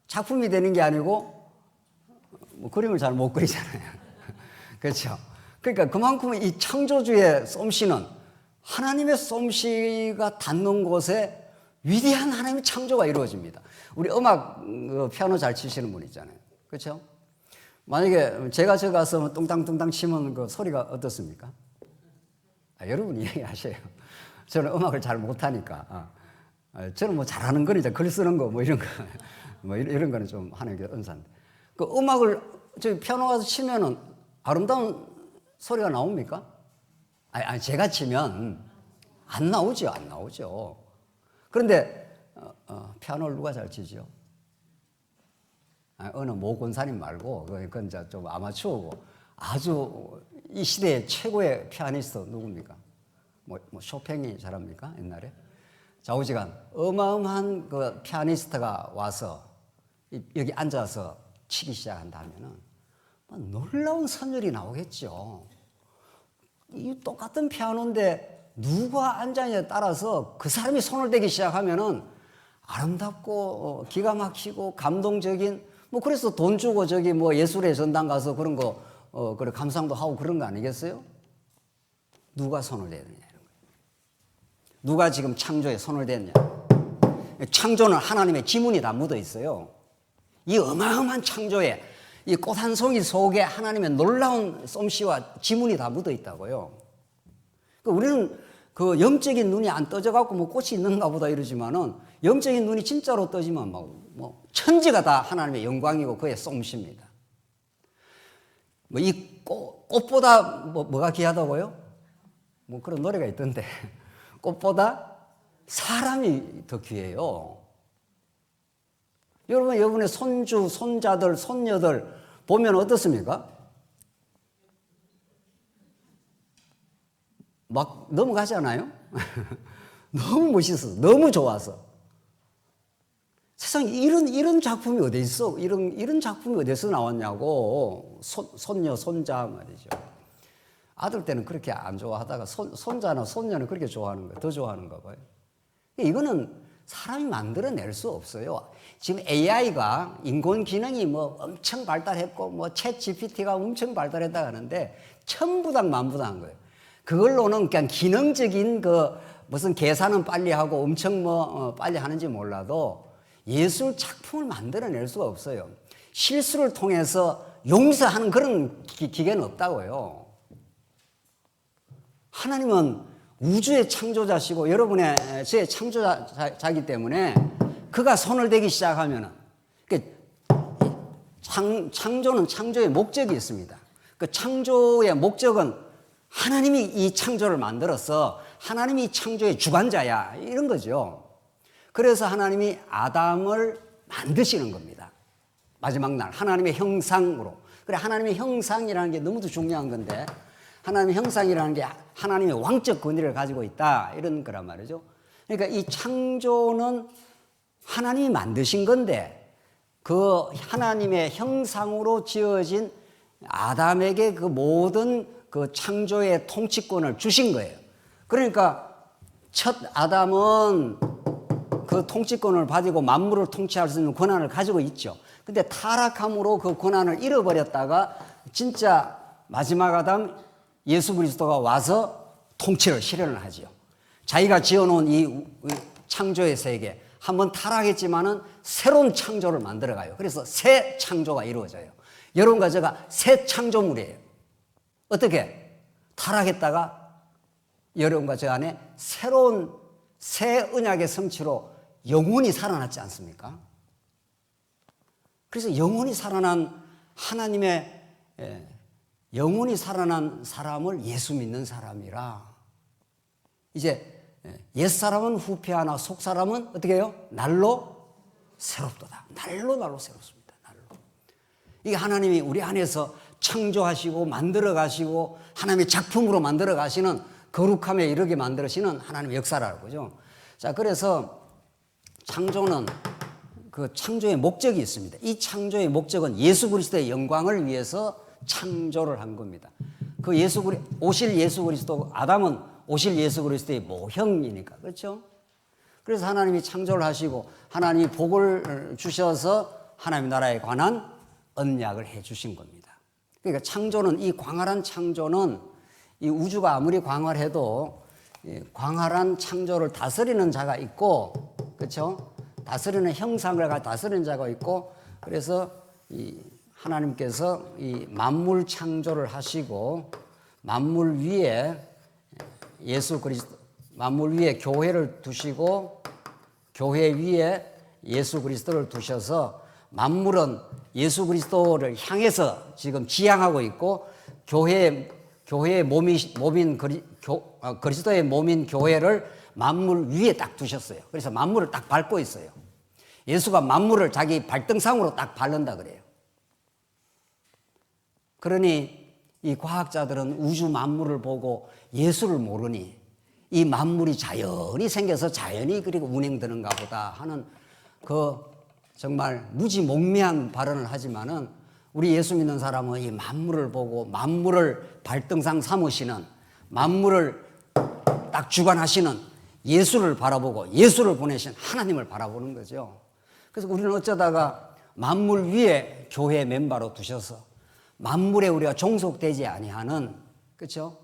작품이 되는 게 아니고 그림을 잘 못 그리잖아요. 그렇죠? 그러니까 그만큼 이 창조주의 솜씨는 하나님의 솜씨가 닿는 곳에 위대한 하나님의 창조가 이루어집니다. 우리 음악 피아노 잘 치시는 분 있잖아요. 그렇죠? 만약에 제가 저 가서 뚱땅뚱땅 치면 그 소리가 어떻습니까? 여러분 이야기하세요. 저는 음악을 잘 못하니까. 저는 뭐 잘하는 건 이제 글 쓰는 거 뭐 이런 거 뭐 이런 거는 좀 하는 게 은사인데. 그 음악을 저 피아노 가서 치면은 아름다운 소리가 나옵니까? 아니 제가 치면 안 나오죠. 그런데 피아노를 누가 잘 치죠? 어느 모 권사님 말고 그건 이제 좀 아마추어고 아주 이 시대의 최고의 피아니스트 누굽니까? 뭐 쇼팽이 잘합니까? 옛날에 좌우지간 어마어마한 그 피아니스트가 와서 여기 앉아서 치기 시작한다면은 놀라운 선율이 나오겠죠. 이 똑같은 피아노인데 누가 앉아냐에 따라서 그 사람이 손을 대기 시작하면은 아름답고 기가 막히고 감동적인 뭐 그래서 돈 주고 저기 뭐 예술의 전당 가서 그런 거 그래 감상도 하고 그런 거 아니겠어요? 누가 손을 대느냐 이런 거예요. 누가 지금 창조에 손을 댔냐? 창조는 하나님의 지문이 다 묻어 있어요. 이 어마어마한 창조에 이 꽃 한 송이 속에 하나님의 놀라운 솜씨와 지문이 다 묻어 있다고요. 우리는 그 영적인 눈이 안 떠져갖고 뭐 꽃이 있는가 보다 이러지만은 영적인 눈이 진짜로 떠지면 뭐 천지가 다 하나님의 영광이고 그의 솜씨입니다. 뭐 이 꽃보다 뭐가 귀하다고요? 뭐 그런 노래가 있던데 꽃보다 사람이 더 귀해요. 여러분, 여러분의 손주, 손자들, 손녀들 보면 어떻습니까? 막 넘어가잖아요. 너무 멋있어서, 너무 좋아서. 세상에 이런 작품이 어디 있어? 이런 작품이 어디서 나왔냐고. 손녀, 손자 말이죠. 아들 때는 그렇게 안 좋아하다가 손자나 손녀는 그렇게 좋아하는 거예요. 더 좋아하는가 봐요. 이거는 사람이 만들어낼 수 없어요. 지금 AI가 인공 기능이 뭐 엄청 발달했고 뭐 챗 GPT가 엄청 발달했다 하는데 천부당만부당한 거예요. 그걸로는 그냥 기능적인 그 무슨 계산은 빨리 하고 엄청 빨리 하는지 몰라도 예술 작품을 만들어낼 수가 없어요. 실수를 통해서 용서하는 그런 기계는 없다고요. 하나님은 우주의 창조자시고 여러분의 제 창조자이기 때문에 그가 손을 대기 시작하면은 창조는 창조의 목적이 있습니다. 그 창조의 목적은 하나님이 이 창조를 만들어서 하나님이 창조의 주관자야 이런 거죠. 그래서 하나님이 아담을 만드시는 겁니다. 마지막 날 하나님의 형상으로. 그래 하나님의 형상이라는 게 너무도 중요한 건데 하나님의 형상이라는 게 하나님의 왕적 권위를 가지고 있다 이런 거란 말이죠. 그러니까 이 창조는 하나님이 만드신 건데 그 하나님의 형상으로 지어진 아담에게 그 모든 그 창조의 통치권을 주신 거예요. 그러니까 첫 아담은 그 통치권을 가지고 만물을 통치할 수 있는 권한을 가지고 있죠. 근데 타락함으로 그 권한을 잃어버렸다가 진짜 마지막 아담 예수 그리스도가 와서 통치를 실현을 하죠. 자기가 지어놓은 이 창조의 세계 한번 타락했지만은 새로운 창조를 만들어가요. 그래서 새 창조가 이루어져요. 여러분과 제가 새 창조물이에요. 어떻게? 타락했다가 여러분과 저 안에 새로운 새 언약의 성취로 영원히 살아났지 않습니까? 그래서 영원히 살아난 하나님의 영원히 살아난 사람을 예수 믿는 사람이라 이제 옛사람은 후패하나 속사람은 어떻게 해요? 날로 새롭도다. 날로 새롭습니다. 날로. 이게 하나님이 우리 안에서 창조하시고 만들어 가시고 하나님의 작품으로 만들어 가시는 거룩함에 이르게 만들으시는 하나님의 역사라는 거죠. 자, 그래서 창조는 그 창조의 목적이 있습니다. 이 창조의 목적은 예수 그리스도의 영광을 위해서 창조를 한 겁니다. 그 오실 예수 그리스도, 아담은 오실 예수 그리스도의 모형이니까, 그렇죠? 그래서 하나님이 창조를 하시고 하나님이 복을 주셔서 하나님 나라에 관한 언약을 해 주신 겁니다. 그러니까 창조는, 이 광활한 창조는 이 우주가 아무리 광활해도 광활한 창조를 다스리는 자가 있고, 그렇죠? 다스리는 형상을 다스리는 자가 있고, 그래서 이 하나님께서 이 만물 창조를 하시고 만물 위에 예수 그리스도, 만물 위에 교회를 두시고 교회 위에 예수 그리스도를 두셔서 만물은 예수 그리스도를 향해서 지금 지향하고 있고 교회의 몸인 그리스도의 몸인 교회를 만물 위에 딱 두셨어요. 그래서 만물을 딱 밟고 있어요. 예수가 만물을 자기 발등상으로 딱 밟는다 그래요. 그러니 이 과학자들은 우주 만물을 보고 예수를 모르니 이 만물이 자연히 생겨서 자연히 그리고 운행되는가 보다 하는 그 정말 무지몽매한 발언을 하지만은 우리 예수 믿는 사람은 이 만물을 보고 만물을 발등상 삼으시는, 만물을 딱 주관하시는 예수를 바라보고 예수를 보내신 하나님을 바라보는 거죠. 그래서 우리는 어쩌다가 만물 위에 교회 멤버로 두셔서 만물에 우리가 종속되지 아니하는, 그렇죠?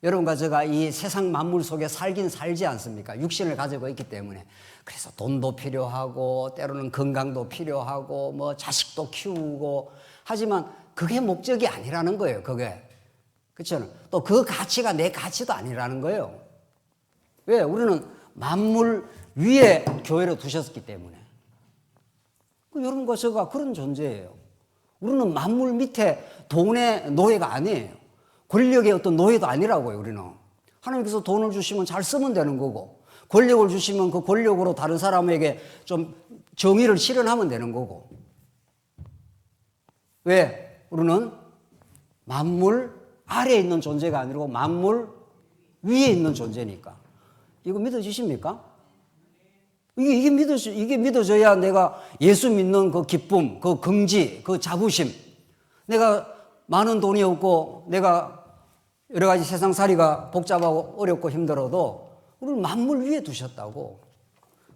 여러분과 제가 이 세상 만물 속에 살긴 살지 않습니까? 육신을 가지고 있기 때문에. 그래서 돈도 필요하고 때로는 건강도 필요하고 뭐 자식도 키우고 하지만 그게 목적이 아니라는 거예요. 그게. 그렇죠? 또 그 가치가 내 가치도 아니라는 거예요. 왜? 우리는 만물 위에 교회를 두셨기 때문에. 여러분과 제가 그런 존재예요. 우리는 만물 밑에 돈의 노예가 아니에요. 권력의 어떤 노예도 아니라고요, 우리는. 하나님께서 돈을 주시면 잘 쓰면 되는 거고, 권력을 주시면 그 권력으로 다른 사람에게 좀 정의를 실현하면 되는 거고. 왜? 우리는 만물 아래에 있는 존재가 아니고 만물 위에 있는 존재니까. 이거 믿어지십니까? 이게 믿어져야 내가 예수 믿는 그 기쁨, 그 긍지, 그 자부심. 내가 많은 돈이 없고 내가 여러 가지 세상살이가 복잡하고 어렵고 힘들어도 우리를 만물 위에 두셨다고.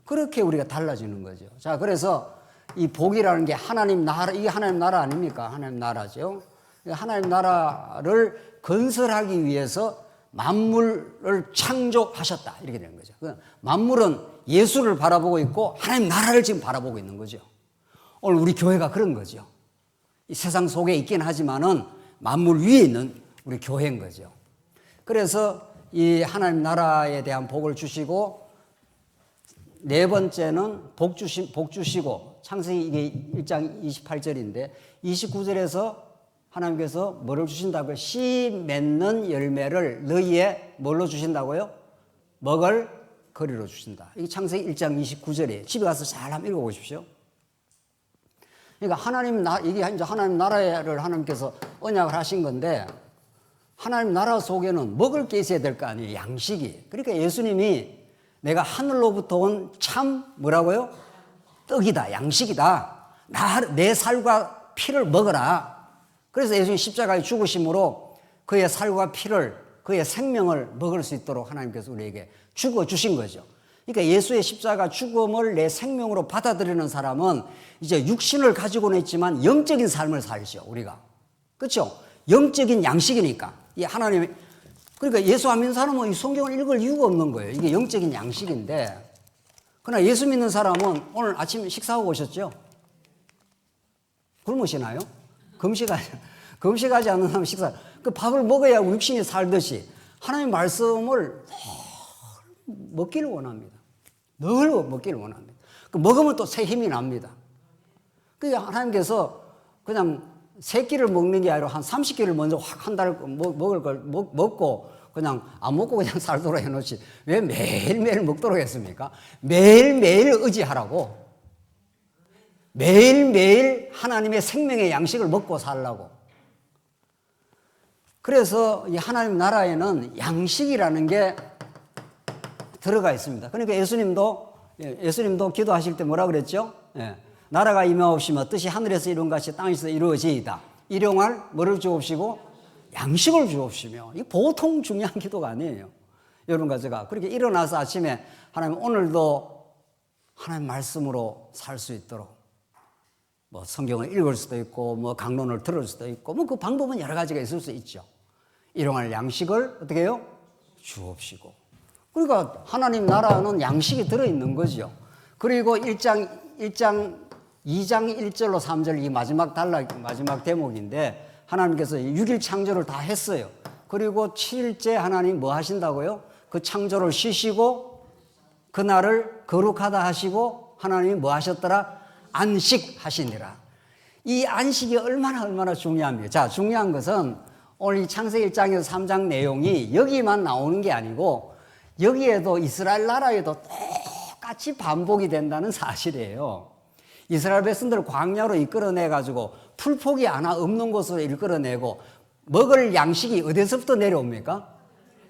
그렇게 우리가 달라지는 거죠. 자, 그래서 이 복이라는 게 하나님 나라, 이게 하나님 나라 아닙니까? 하나님 나라죠. 하나님 나라를 건설하기 위해서 만물을 창조하셨다. 이렇게 되는 거죠. 만물은 예수를 바라보고 있고 하나님 나라를 지금 바라보고 있는 거죠. 오늘 우리 교회가 그런 거죠. 이 세상 속에 있긴 하지만은 만물 위에 있는 우리 교회인 거죠. 그래서 이 하나님 나라에 대한 복을 주시고 네 번째는 복 주시고 창세기 이게 1장 28절인데 29절에서 하나님께서 뭐를 주신다고요? 씨 맺는 열매를 너희의 뭘로 주신다고요? 먹을 거리로 주신다. 이게 창세기 1장 29절이에요. 집에 가서 잘 한번 읽어보십시오. 그러니까 이게 이제 하나님 나라를 하나님께서 언약을 하신 건데 하나님 나라 속에는 먹을 게 있어야 될 거 아니에요. 양식이. 그러니까 예수님이 내가 하늘로부터 온 참 뭐라고요? 떡이다. 양식이다. 내 살과 피를 먹어라. 그래서 예수님 십자가의 죽으심으로 그의 살과 피를 그의 생명을 먹을 수 있도록 하나님께서 우리에게 죽어주신 거죠. 그러니까 예수의 십자가 죽음을 내 생명으로 받아들이는 사람은 이제 육신을 가지고는 있지만 영적인 삶을 살죠, 우리가. 그렇죠? 영적인 양식이니까. 이 하나님이, 그러니까 예수 안 믿는 사람은 이 성경을 읽을 이유가 없는 거예요. 이게 영적인 양식인데. 그러나 예수 믿는 사람은 오늘 아침 식사하고 오셨죠? 굶으시나요? 금식하지 않는 사람 식사. 그 밥을 먹어야 육신이 살듯이 하나님의 말씀을 먹기를 원합니다. 늘 먹기를 원합니다. 먹으면 또 새 힘이 납니다. 그러니까 하나님께서 그냥 세 끼를 먹는 게 아니라 한 30끼를 먼저 확 한 달 먹을 걸 먹고 그냥 안 먹고 그냥 살도록 해놓지. 왜 매일매일 먹도록 했습니까? 매일매일 의지하라고. 매일매일 하나님의 생명의 양식을 먹고 살라고. 그래서 이 하나님 나라에는 양식이라는 게 들어가 있습니다. 그러니까 예수님도 기도하실 때 뭐라 그랬죠? 예. 나라가 임하옵시며 뜻이 하늘에서 이룬 같이 땅에서 이루어지이다. 일용할 뭐를 주옵시고 양식을 주옵시며. 이게 보통 중요한 기도가 아니에요. 여러분과 제가 그렇게 일어나서 아침에 하나님 오늘도 하나님 말씀으로 살 수 있도록 뭐 성경을 읽을 수도 있고 뭐 강론을 들을 수도 있고 뭐 그 방법은 여러 가지가 있을 수 있죠. 일용할 양식을 어떻게 해요? 주옵시고. 그러니까 하나님 나라는 양식이 들어있는 거죠. 그리고 2장 1절로 3절 이 마지막 대목인데 하나님께서 6일 창조를 다 했어요. 그리고 7일째 하나님 뭐 하신다고요? 그 창조를 쉬시고 그날을 거룩하다 하시고 하나님이 뭐 하셨더라? 안식하시니라. 이 안식이 얼마나 중요합니까? 자, 중요한 것은 오늘 이 창세기 1장에서 3장 내용이 여기만 나오는 게 아니고 여기에도 이스라엘 나라에도 똑같이 반복이 된다는 사실이에요. 이스라엘 백성들을 광야로 이끌어내가지고 풀포기 하나 없는 곳으로 이끌어내고 먹을 양식이 어디서부터 내려옵니까?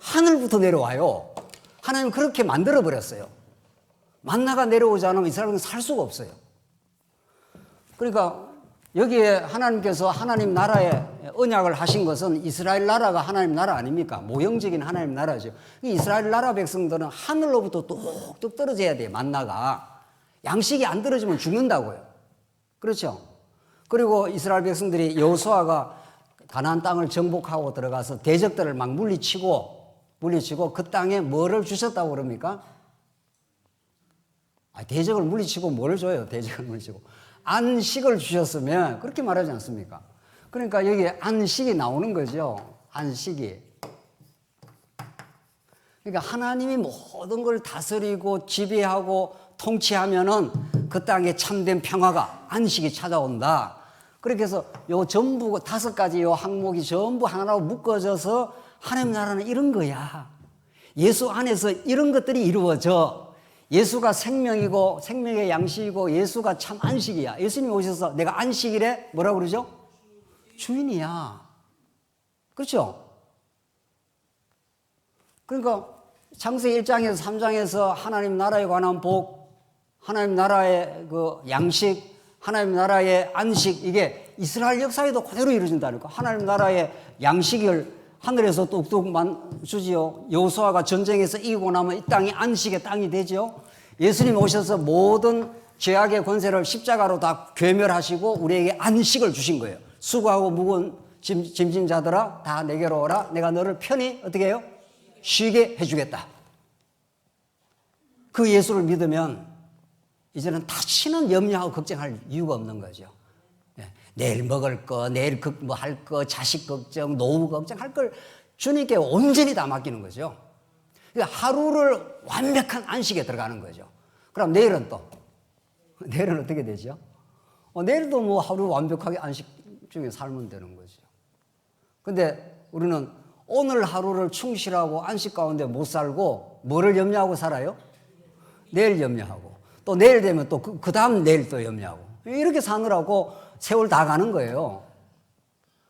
하늘부터 내려와요. 하나님 그렇게 만들어버렸어요. 만나가 내려오지 않으면 이스라엘은 살 수가 없어요. 그러니까 여기에 하나님께서 하나님 나라에 언약을 하신 것은 이스라엘 나라가 하나님 나라 아닙니까? 모형적인 하나님 나라죠. 이스라엘 나라 백성들은 하늘로부터 뚝뚝 떨어져야 돼요. 만나가. 양식이 안 떨어지면 죽는다고요. 그렇죠? 그리고 이스라엘 백성들이 여호수아가 가나안 땅을 정복하고 들어가서 대적들을 막 물리치고 물리치고 그 땅에 뭐를 주셨다고 그럽니까? 대적을 물리치고 뭘 줘요? 대적을 물리치고. 안식을 주셨으면 그렇게 말하지 않습니까? 그러니까 여기에 안식이 나오는 거죠. 안식이. 그러니까 하나님이 모든 걸 다스리고 지배하고 통치하면은 그 땅에 참된 평화가 안식이 찾아온다. 그렇게 해서 요 전부 5가지 요 항목이 전부 하나로 묶어져서 하나님 나라는 이런 거야. 예수 안에서 이런 것들이 이루어져. 예수가 생명이고 생명의 양식이고 예수가 참 안식이야. 예수님이 오셔서 내가 안식일에 뭐라고 그러죠? 주인이야. 그렇죠? 그러니까 창세기 1장에서 3장에서 하나님 나라에 관한 복, 하나님 나라의 그 양식, 하나님 나라의 안식, 이게 이스라엘 역사에도 그대로 이루어진다니까. 하나님 나라의 양식을 하늘에서 뚝뚝 주지요. 여호수아가 전쟁에서 이기고 나면 이 땅이 안식의 땅이 되죠. 예수님 오셔서 모든 죄악의 권세를 십자가로 다 괴멸하시고 우리에게 안식을 주신 거예요. 수고하고 무거운 짐진 자들아 다 내게로 오라. 내가 너를 편히 어떻게 해요? 쉬게 해주겠다. 그 예수를 믿으면 이제는 다시는 염려하고 걱정할 이유가 없는 거죠. 내일 먹을 거, 내일 뭐 할 거, 자식 걱정, 노후 걱정할 걸 주님께 온전히 다 맡기는 거죠. 그러니까 하루를 완벽한 안식에 들어가는 거죠. 그럼 내일은 또? 내일은 어떻게 되죠? 내일도 뭐 하루 완벽하게 안식 중에 살면 되는 거죠. 근데 우리는 오늘 하루를 충실하고 안식 가운데 못 살고 뭐를 염려하고 살아요? 내일 염려하고. 또 내일 되면 또 그 다음 내일 또 염려하고. 이렇게 사느라고 세월 다 가는 거예요.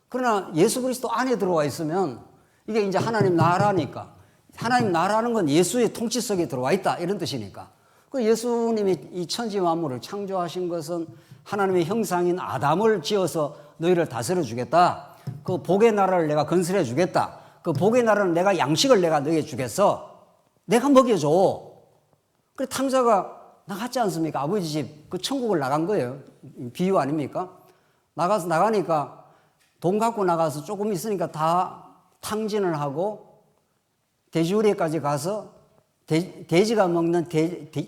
그러나 예수 그리스도 안에 들어와 있으면 이게 이제 하나님 나라니까. 하나님 나라는 건 예수의 통치 속에 들어와 있다 이런 뜻이니까. 그 예수님이 이 천지 만물을 창조하신 것은 하나님의 형상인 아담을 지어서 너희를 다스려 주겠다. 그 복의 나라를 내가 건설해 주겠다. 그 복의 나라는 내가 양식을 내가 너희에게 주겠어. 내가 먹여줘. 그래 탕자가 나갔지 않습니까? 아버지 집 그 천국을 나간 거예요. 비유 아닙니까? 나가니까 돈 갖고 나가서 조금 있으니까 다 탕진을 하고 돼지우리까지 가서 돼지가 먹는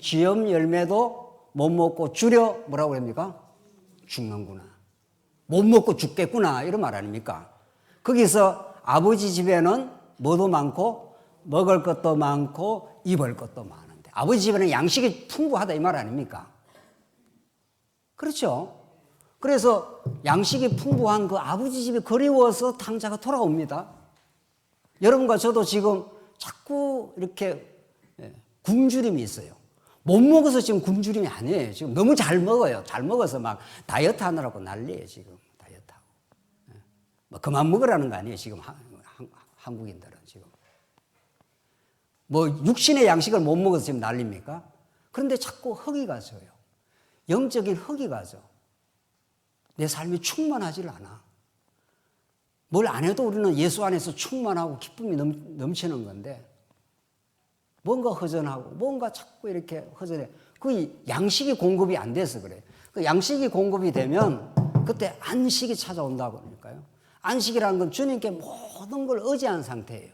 쥐염 열매도 못 먹고 줄여 뭐라고 합니까? 죽는구나. 못 먹고 죽겠구나 이런 말 아닙니까? 거기서 아버지 집에는 뭐도 많고 먹을 것도 많고 입을 것도 많은데 아버지 집에는 양식이 풍부하다 이 말 아닙니까? 그렇죠? 그래서 양식이 풍부한 그 아버지 집이 그리워서 탕자가 돌아옵니다. 여러분과 저도 지금 자꾸 이렇게 굶주림이 있어요. 못 먹어서 지금 굶주림이 아니에요. 지금 너무 잘 먹어요. 잘 먹어서 막 다이어트 하느라고 난리예요. 지금 다이어트하고. 뭐 그만 먹으라는 거 아니에요. 지금 한국인들은 지금. 뭐 육신의 양식을 못 먹어서 지금 난립니까? 그런데 자꾸 허기가 져요. 영적인 허기가 져. 내 삶이 충만하질 않아. 뭘 안 해도 우리는 예수 안에서 충만하고 기쁨이 넘치는 건데 뭔가 허전하고 뭔가 자꾸 이렇게 허전해. 그 양식이 공급이 안 돼서 그래. 그 양식이 공급이 되면 그때 안식이 찾아온다고 하니까요. 안식이라는 건 주님께 모든 걸 의지한 상태예요.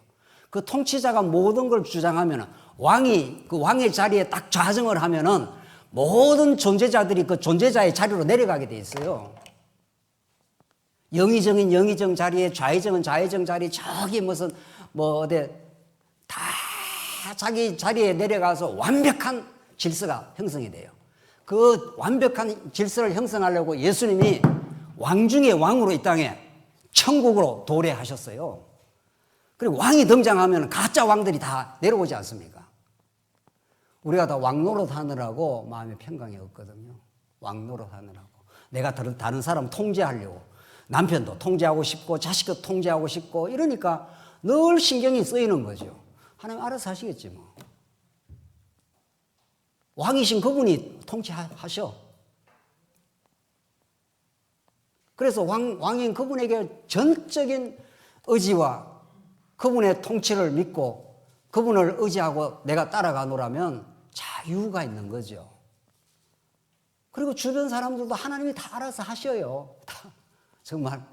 그 통치자가 모든 걸 주장하면 왕이 그 왕의 자리에 딱 좌정을 하면은 모든 존재자들이 그 존재자의 자리로 내려가게 돼 있어요. 영의정인 영의정 자리에 좌의정은 좌의정 자리에 저기 무슨 뭐 어디 다 자기 자리에 내려가서 완벽한 질서가 형성이 돼요. 그 완벽한 질서를 형성하려고 예수님이 왕 중에 왕으로 이 땅에 천국으로 도래하셨어요. 그리고 왕이 등장하면 가짜 왕들이 다 내려오지 않습니까? 우리가 다 왕 노릇하느라고 마음의 평강이 없거든요. 왕 노릇하느라고. 내가 다른 사람 통제하려고. 남편도 통제하고 싶고 자식도 통제하고 싶고 이러니까 늘 신경이 쓰이는 거죠. 하나님 알아서 하시겠지 뭐. 왕이신 그분이 통치하셔. 그래서 왕인 그분에게 전적인 의지와 그분의 통치를 믿고 그분을 의지하고 내가 따라가노라면 자유가 있는 거죠. 그리고 주변 사람들도 하나님이 다 알아서 하셔요. 다. 정말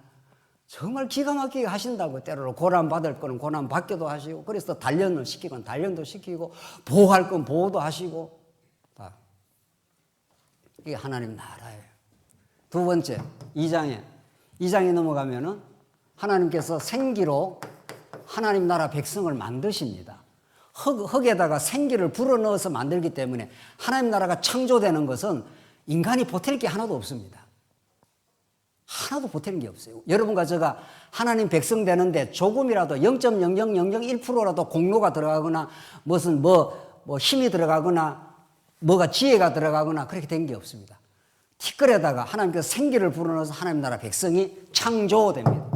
정말 기가 막히게 하신다고. 때로는 고난 받을 거는 고난 받기도 하시고, 그래서 단련을 시키건 단련도 시키고, 보호할 건 보호도 하시고, 다. 이게 하나님 나라예요. 두 번째, 2장에 넘어가면은 하나님께서 생기로 하나님 나라 백성을 만드십니다. 흙에다가 생기를 불어넣어서 만들기 때문에 하나님 나라가 창조되는 것은 인간이 보탤 게 하나도 없습니다. 하나도 보탤 게 없어요. 여러분과 제가 하나님 백성 되는데 조금이라도 0.00001%라도 공로가 들어가거나 무슨 힘이 들어가거나 뭐가 지혜가 들어가거나 그렇게 된 게 없습니다. 티끌에다가 하나님께서 생기를 불어넣어서 하나님 나라 백성이 창조됩니다.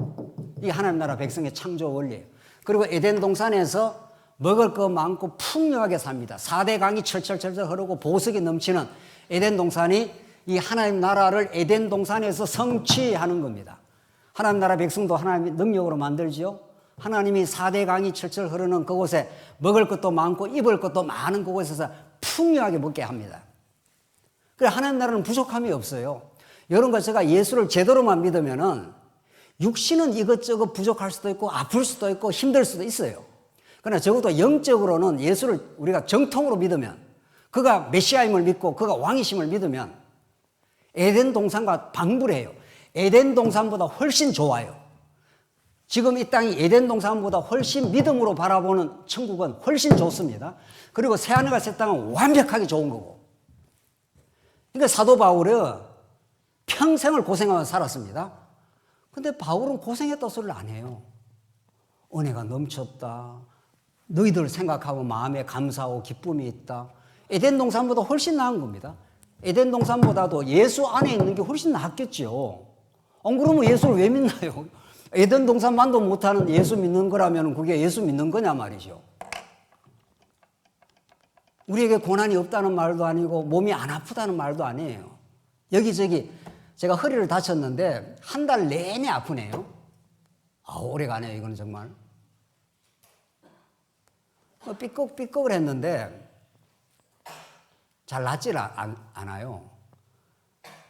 이게 하나님 나라 백성의 창조 원리예요. 그리고 에덴 동산에서 먹을 거 많고 풍요하게 삽니다. 4대 강이 철철철철 흐르고 보석이 넘치는 에덴 동산이 이 하나님 나라를 에덴 동산에서 성취하는 겁니다. 하나님 나라 백성도 하나님의 능력으로 만들지요. 하나님이 4대 강이 철철 흐르는 그곳에 먹을 것도 많고 입을 것도 많은 그곳에서 풍요하게 먹게 합니다. 그래 하나님 나라는 부족함이 없어요. 여러분과 제가 예수를 제대로만 믿으면은 육신은 이것저것 부족할 수도 있고 아플 수도 있고 힘들 수도 있어요. 그러나 적어도 영적으로는 예수를 우리가 정통으로 믿으면, 그가 메시아임을 믿고 그가 왕이심을 믿으면 에덴 동산과 방불해요. 에덴 동산보다 훨씬 좋아요. 지금 이 땅이 에덴 동산보다 훨씬 믿음으로 바라보는 천국은 훨씬 좋습니다. 그리고 새하늘과 새 땅은 완벽하게 좋은 거고. 그러니까 사도 바울은 평생을 고생하면서 살았습니다. 근데 바울은 고생했다 소리를 안 해요. 은혜가 넘쳤다. 너희들 생각하고 마음에 감사하고 기쁨이 있다. 에덴 동산보다 훨씬 나은 겁니다. 에덴 동산보다도 예수 안에 있는 게 훨씬 낫겠죠. 안 그러면 예수를 왜 믿나요? 에덴 동산만도 못하는 예수 믿는 거라면 그게 예수 믿는 거냐 말이죠. 우리에게 고난이 없다는 말도 아니고 몸이 안 아프다는 말도 아니에요. 여기저기 제가 허리를 다쳤는데 한 달 내내 아프네요. 오래가네요. 이거는 정말. 삐걱삐걱을 했는데 잘 낫질 않아요.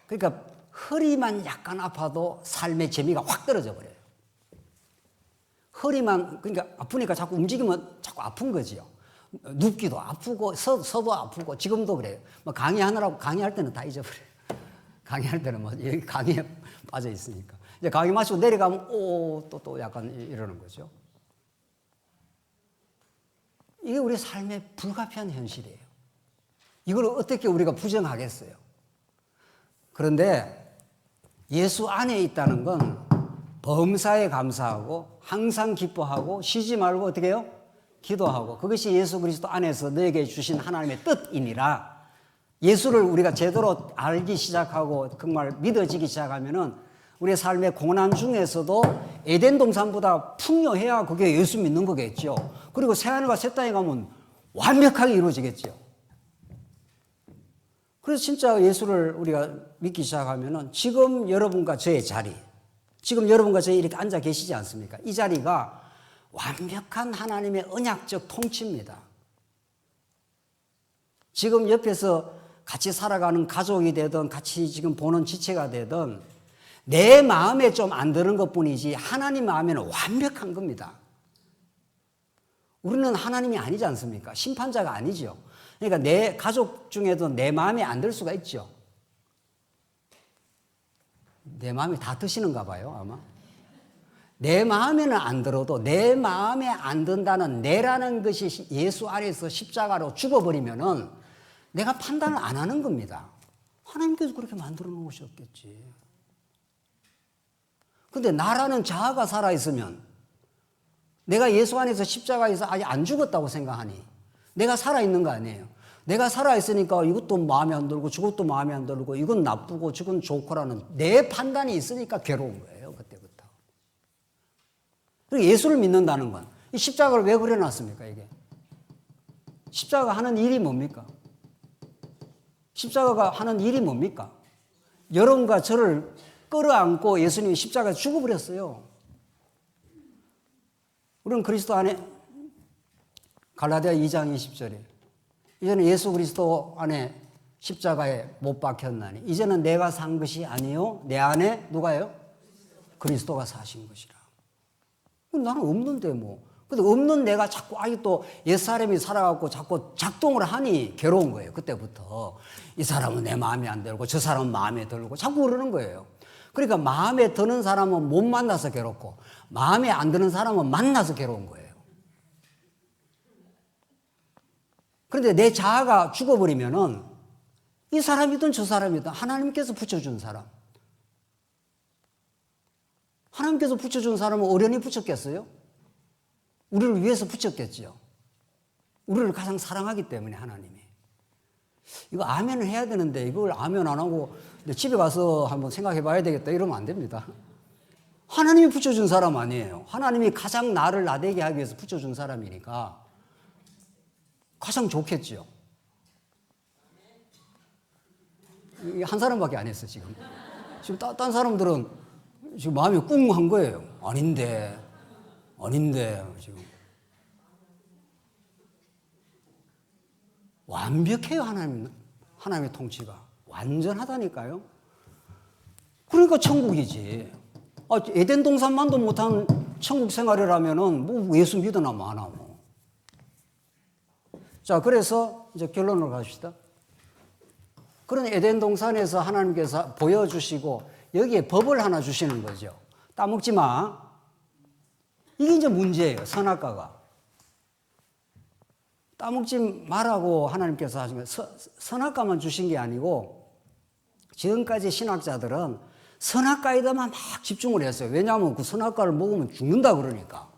그러니까 허리만 약간 아파도 삶의 재미가 확 떨어져 버려요. 허리만, 그러니까 아프니까 자꾸 움직이면 자꾸 아픈 거지요. 눕기도 아프고 서도 아프고 지금도 그래요. 강의할 때는 다 잊어버려요. 강의할 때는 여기 강의에 빠져 있으니까. 이제 강의 마치고 내려가면 또 약간 이러는 거죠. 이게 우리 삶의 불가피한 현실이에요. 이걸 어떻게 우리가 부정하겠어요? 그런데 예수 안에 있다는 건 범사에 감사하고 항상 기뻐하고 쉬지 말고 어떻게 해요? 기도하고, 그것이 예수 그리스도 안에서 너에게 주신 하나님의 뜻이니라. 예수를 우리가 제대로 알기 시작하고 정말 믿어지기 시작하면은 우리의 삶의 고난 중에서도 에덴 동산보다 풍요해야 그게 예수 믿는 거겠죠. 그리고 새하늘과 새 땅에 가면 완벽하게 이루어지겠죠. 그래서 진짜 예수를 우리가 믿기 시작하면은 지금 여러분과 저의 자리, 지금 여러분과 저희 이렇게 앉아 계시지 않습니까? 이 자리가 완벽한 하나님의 언약적 통치입니다. 지금 옆에서 같이 살아가는 가족이 되든 같이 지금 보는 지체가 되든 내 마음에 좀 안 드는 것뿐이지 하나님 마음에는 완벽한 겁니다. 우리는 하나님이 아니지 않습니까? 심판자가 아니죠. 그러니까 내 가족 중에도 내 마음에 안 들 수가 있죠. 내 마음에 다 드시는가 봐요, 아마. 내 마음에는 안 들어도 내 마음에 안 든다는 내라는 것이 예수 안에서 십자가로 죽어버리면은 내가 판단을 안 하는 겁니다. 하나님께서 그렇게 만들어 놓으셨겠지. 근데 나라는 자아가 살아있으면 내가 예수 안에서 십자가에서 아직 안 죽었다고 생각하니 내가 살아있는 거 아니에요. 내가 살아있으니까 이것도 마음에 안 들고 저것도 마음에 안 들고 이건 나쁘고 저건 좋고라는 내 판단이 있으니까 괴로운 거예요. 그때부터. 그리고 예수를 믿는다는 건 이 십자가를 왜 그려놨습니까? 이게 십자가가 하는 일이 뭡니까? 십자가가 하는 일이 뭡니까? 여러분과 저를 끌어안고 예수님이 십자가에 죽어버렸어요. 우리는 그리스도 안에 갈라디아 2장 20절에 이제는 예수 그리스도 안에 십자가에 못 박혔나니 이제는 내가 산 것이 아니요 내 안에 누가요? 그리스도가 사신 것이라. 나는 없는데 뭐. 근데 없는 내가 자꾸 또 옛사람이 살아갖고 자꾸 작동을 하니 괴로운 거예요. 그때부터. 이 사람은 내 마음에 안 들고 저 사람은 마음에 들고 자꾸 그러는 거예요. 그러니까 마음에 드는 사람은 못 만나서 괴롭고 마음에 안 드는 사람은 만나서 괴로운 거예요. 그런데 내 자아가 죽어버리면은 이 사람이든 저 사람이든 하나님께서 붙여준 사람. 하나님께서 붙여준 사람은 어련히 붙였겠어요? 우리를 위해서 붙였겠지요. 우리를 가장 사랑하기 때문에 하나님이. 이거 아멘을 해야 되는데 이걸 아멘 안 하고 집에 가서 한번 생각해 봐야 되겠다 이러면 안 됩니다. 하나님이 붙여준 사람 아니에요. 하나님이 가장 나를 나대게 하기 위해서 붙여준 사람이니까 가장 좋겠지요. 한 사람밖에 안 했어 지금. 지금 딴 사람들은 지금 마음이 꿍한 거예요. 아닌데 지금 완벽해요. 하나님의 통치가 완전하다니까요. 그러니까 천국이지. 에덴 동산만도 못한 천국 생활이라면은 뭐 예수 믿으나 마나 뭐. 자, 그래서 이제 결론으로 가십시다. 그런 에덴 동산에서 하나님께서 보여주시고 여기에 법을 하나 주시는 거죠. 따먹지 마. 이게 이제 문제예요. 선악과가. 따먹지 말라고 하나님께서 하신 거 선악과만 주신 게 아니고 지금까지 신학자들은 선악과에다만 막 집중을 했어요. 왜냐하면 그 선악과를 먹으면 죽는다 그러니까.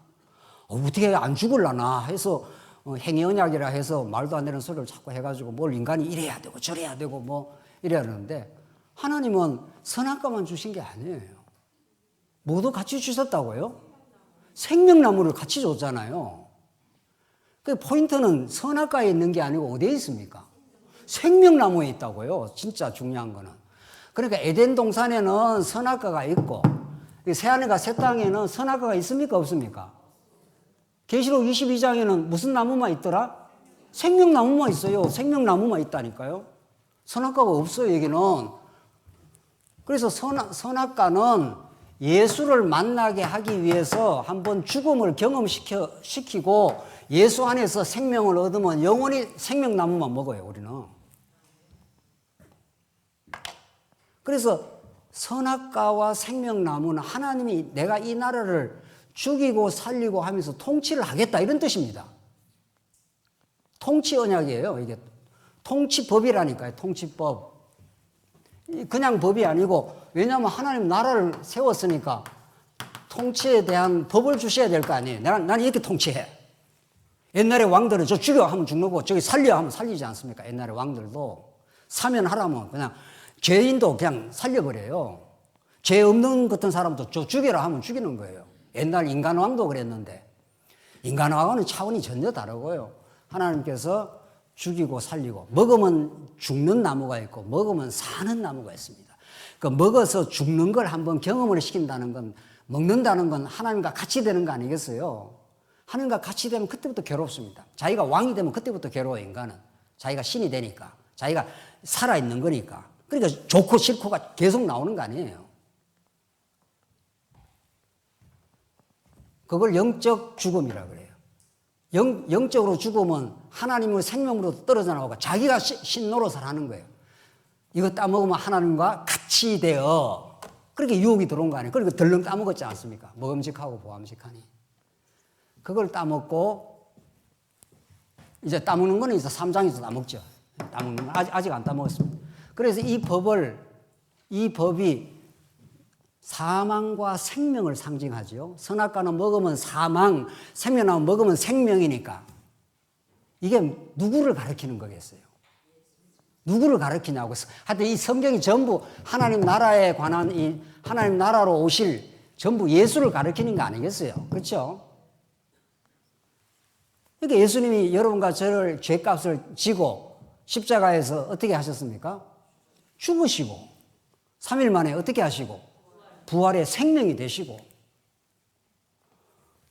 어떻게 안 죽을라나 해서 행위언약이라 해서 말도 안 되는 소리를 자꾸 해가지고 뭘 인간이 이래야 되고 저래야 되고 뭐 이래야 하는데 하나님은 선악과만 주신 게 아니에요. 모두 같이 주셨다고요? 생명나무를 같이 줬잖아요. 그 포인트는 선악과에 있는 게 아니고 어디에 있습니까? 생명나무에 있다고요. 진짜 중요한 거는. 그러니까 에덴 동산에는 선악과가 있고 새하늘과 새 땅에는 선악과가 있습니까? 없습니까? 계시록 22장에는 무슨 나무만 있더라? 생명나무만 있어요. 생명나무만 있다니까요. 선악과가 없어요. 여기는. 그래서 선악과는 예수를 만나게 하기 위해서 한번 죽음을 경험시키고 예수 안에서 생명을 얻으면 영원히 생명나무만 먹어요. 우리는. 그래서 선악과와 생명나무는 하나님이 내가 이 나라를 죽이고 살리고 하면서 통치를 하겠다 이런 뜻입니다. 통치 언약이에요. 이게 통치법이라니까요. 통치법. 그냥 법이 아니고 왜냐하면 하나님 나라를 세웠으니까 통치에 대한 법을 주셔야 될 거 아니에요. 난 이렇게 통치해. 옛날에 왕들은 저 죽여 하면 죽는 거고 저기 살려 하면 살리지 않습니까? 옛날에 왕들도 사면하라면 그냥 죄인도 그냥 살려버려요. 죄 없는 같은 사람도 저 죽여라 하면 죽이는 거예요. 옛날 인간왕도 그랬는데 인간왕은 차원이 전혀 다르고요. 하나님께서 죽이고 살리고 먹으면 죽는 나무가 있고 먹으면 사는 나무가 있습니다. 그 먹어서 죽는 걸 한번 경험을 시킨다는 건 먹는다는 건 하나님과 같이 되는 거 아니겠어요? 하나님과 같이 되면 그때부터 괴롭습니다. 자기가 왕이 되면 그때부터 괴로워요. 인간은. 자기가 신이 되니까. 자기가 살아있는 거니까. 그러니까 좋고 싫고가 계속 나오는 거 아니에요. 그걸 영적 죽음이라 그래요. 영적으로 죽으면 하나님의 생명으로 떨어져 나오고 자기가 신 노릇을 하는 거예요. 이거 따먹으면 하나님과 같이 되어. 그렇게 유혹이 들어온 거 아니에요. 그러니까 덜렁 따먹었지 않습니까? 먹음직하고 보암직하니. 그걸 따먹고 이제 따먹는 거는 이제 3장에서 따먹죠. 따먹는 건 아직 안 따먹었습니다. 그래서 이 법이 사망과 생명을 상징하죠. 선악과는 먹으면 사망, 생명나무 먹으면 생명이니까. 이게 누구를 가리키는 거겠어요? 누구를 가리키냐고. 하여튼 이 성경이 전부 하나님 나라에 관한 이 하나님 나라로 오실 전부 예수를 가리키는 거 아니겠어요? 그렇죠? 그러니까 예수님이 여러분과 저를 죄값을 지고 십자가에서 어떻게 하셨습니까? 죽으시고 3일 만에 어떻게 하시고 부활의 생명이 되시고.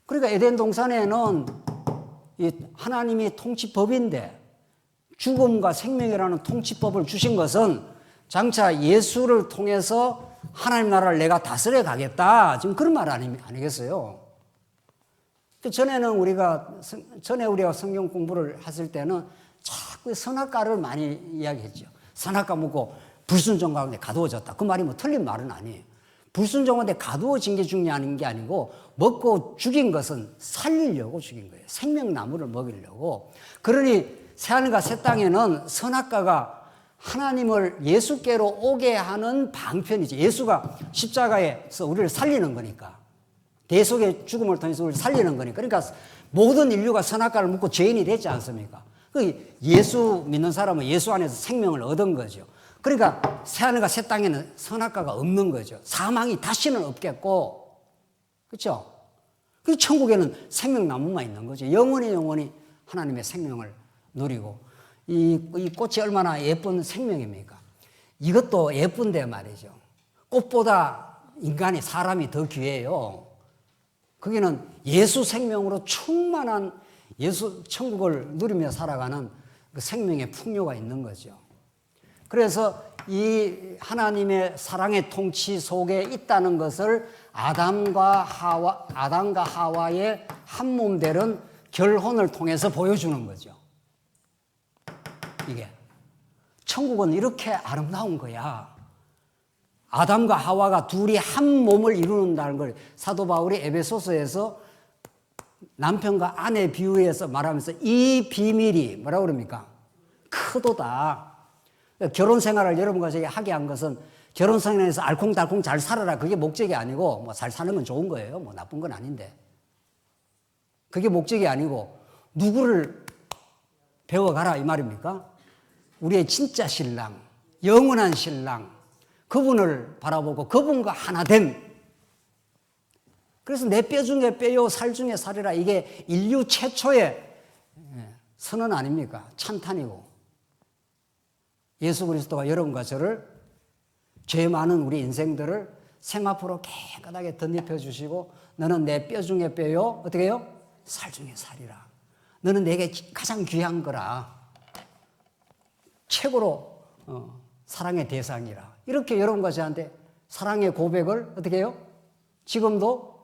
그러니까 에덴 동산에는 이 하나님이 통치법인데 죽음과 생명이라는 통치법을 주신 것은 장차 예수를 통해서 하나님 나라를 내가 다스려 가겠다. 지금 그런 말 아니겠어요? 전에 우리가 성경 공부를 했을 때는 자꾸 선악과를 많이 이야기했죠. 선악과 먹고 불순종 가운데 가두어졌다. 그 말이 뭐 틀린 말은 아니에요. 불순종 가운데 가두어진 게 중요한 게 아니고 먹고 죽인 것은 살리려고 죽인 거예요. 생명나무를 먹이려고. 그러니 새하늘과 새 땅에는 선악과가 하나님을 예수께로 오게 하는 방편이지. 예수가 십자가에서 우리를 살리는 거니까. 대속의 죽음을 통해서 우리를 살리는 거니까. 그러니까 모든 인류가 선악과를 먹고 죄인이 되지 않습니까? 예수 믿는 사람은 예수 안에서 생명을 얻은 거죠. 그러니까 새하늘과 새 땅에는 선악과가 없는 거죠. 사망이 다시는 없겠고, 그렇죠? 그 천국에는 생명나무만 있는 거죠. 영원히 하나님의 생명을 누리고, 이 꽃이 얼마나 예쁜 생명입니까? 이것도 예쁜데 말이죠. 꽃보다 사람이 더 귀해요. 거기는 예수 생명으로 충만한 천국을 누리며 살아가는 그 생명의 풍요가 있는 거죠. 그래서 이 하나님의 사랑의 통치 속에 있다는 것을 아담과 하와의 한 몸 되는 결혼을 통해서 보여주는 거죠. 이게 천국은 이렇게 아름다운 거야. 아담과 하와가 둘이 한 몸을 이루는다는 걸 사도 바울이 에베소서에서 남편과 아내 비유해서 말하면서 이 비밀이 뭐라고 그럽니까? 크도다. 결혼 생활을 여러분과 저에게 하게 한 것은 결혼 생활에서 알콩달콩 잘 살아라. 그게 목적이 아니고, 뭐 잘 사는 건 좋은 거예요. 뭐 나쁜 건 아닌데. 그게 목적이 아니고, 누구를 배워가라 이 말입니까? 우리의 진짜 신랑, 영원한 신랑, 그분을 바라보고 그분과 하나됨. 그래서 내 뼈 중에 뼈요 살 중에 살이라, 이게 인류 최초의 선언 아닙니까? 찬탄이고. 예수 그리스도가 여러분과 저를, 죄 많은 우리 인생들을 생마포로 깨끗하게 덧입혀 주시고, 너는 내 뼈 중에 뼈요 어떻게 해요? 살 중에 살이라. 너는 내게 가장 귀한 거라. 최고로 사랑의 대상이라. 이렇게 여러분과 저한테 사랑의 고백을 어떻게 해요? 지금도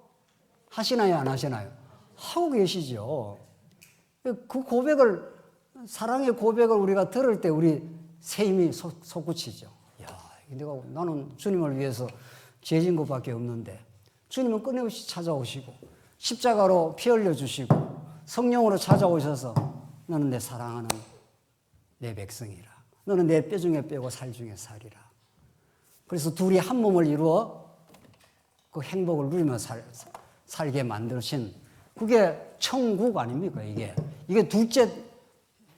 하시나요, 안 하시나요? 하고 계시죠. 그 고백을, 사랑의 고백을 우리가 들을 때 우리 새 힘이 솟구치죠. 야, 나는 주님을 위해서 죄진 것밖에 없는데 주님은 끊임없이 찾아오시고 십자가로 피 흘려주시고 성령으로 찾아오셔서 너는 내 사랑하는 내 백성이라. 너는 내 뼈 중에 뼈고 살 중에 살이라. 그래서 둘이 한 몸을 이루어 그 행복을 누리며 살게 만드신, 그게 천국 아닙니까? 이게 둘째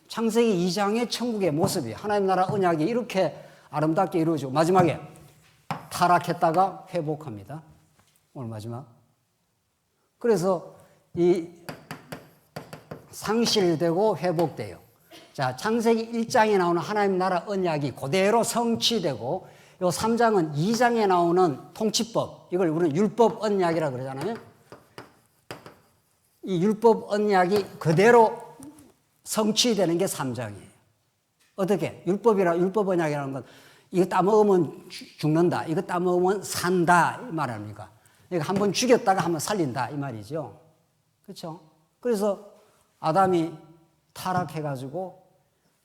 창세기 2장의 천국의 모습이, 하나님 나라 언약이 이렇게 아름답게 이루어지고 마지막에 타락했다가 회복합니다. 오늘 마지막. 그래서 이 상실되고 회복돼요. 자, 창세기 1장에 나오는 하나님 나라 언약이 그대로 성취되고, 요 3장은 2장에 나오는 통치법, 이걸 우리는 율법 언약이라 그러잖아요. 이 율법 언약이 그대로 성취되는 게 3장이에요. 어떻게? 율법 언약이라는 건 이거 따먹으면 죽는다, 이거 따먹으면 산다 이 말 아닙니까? 그러니까 한번 죽였다가 한번 살린다 이 말이죠. 그렇죠? 그래서 아담이 타락해가지고,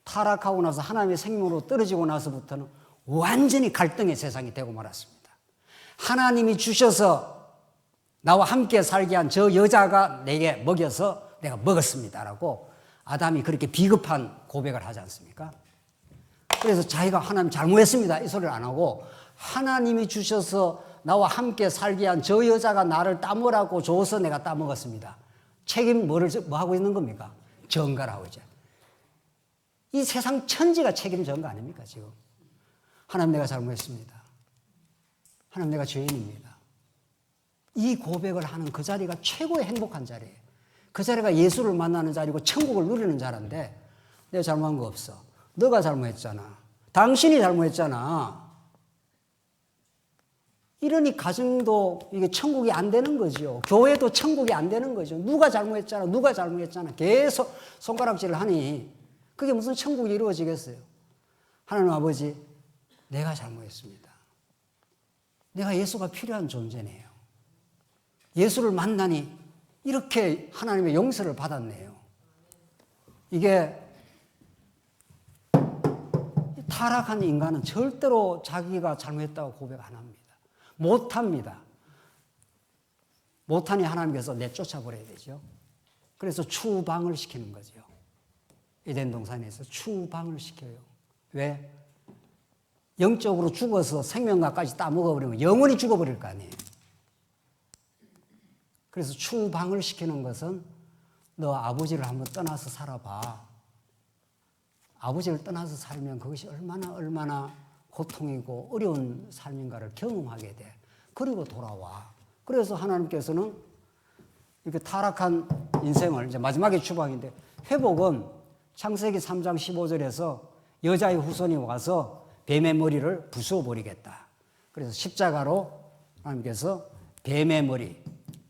타락하고 나서 하나님의 생명으로 떨어지고 나서부터는 완전히 갈등의 세상이 되고 말았습니다. 하나님이 주셔서 나와 함께 살게 한 저 여자가 내게 먹여서 내가 먹었습니다라고 아담이 그렇게 비겁한 고백을 하지 않습니까? 그래서 자기가 하나님 잘못했습니다 이 소리를 안 하고, 하나님이 주셔서 나와 함께 살게 한 저 여자가 나를 따먹으라고 줘서 내가 따먹었습니다. 책임 뭐 하고 있는 겁니까? 전가라고 이제. 이 세상 천지가 책임 전가 아닙니까 지금? 하나님 내가 잘못했습니다. 하나님 내가 죄인입니다. 이 고백을 하는 그 자리가 최고의 행복한 자리예요. 그 자리가 예수를 만나는 자리고 천국을 누리는 자리인데, 내가 잘못한 거 없어. 너가 잘못했잖아. 당신이 잘못했잖아. 이러니 가정도 이게 천국이 안 되는 거죠. 교회도 천국이 안 되는 거죠. 누가 잘못했잖아. 누가 잘못했잖아. 계속 손가락질을 하니 그게 무슨 천국이 이루어지겠어요. 하나님 아버지, 내가 잘못했습니다. 내가 예수가 필요한 존재네요. 예수를 만나니 이렇게 하나님의 용서를 받았네요. 이게 타락한 인간은 절대로 자기가 잘못했다고 고백 안 합니다. 못합니다. 못하니 하나님께서 내쫓아버려야 되죠. 그래서 추방을 시키는 거죠. 에덴 동산에서 추방을 시켜요. 왜? 영적으로 죽어서 생명과까지 따먹어버리면 영원히 죽어버릴 거 아니에요. 그래서 추방을 시키는 것은 너 아버지를 한번 떠나서 살아봐. 아버지를 떠나서 살면 그것이 얼마나 고통이고 어려운 삶인가를 경험하게 돼. 그리고 돌아와. 그래서 하나님께서는 이렇게 타락한 인생을 이제 마지막에 추방인데 회복은 창세기 3장 15절에서 여자의 후손이 와서 뱀의 머리를 부숴버리겠다. 그래서 십자가로 하나님께서 뱀의 머리,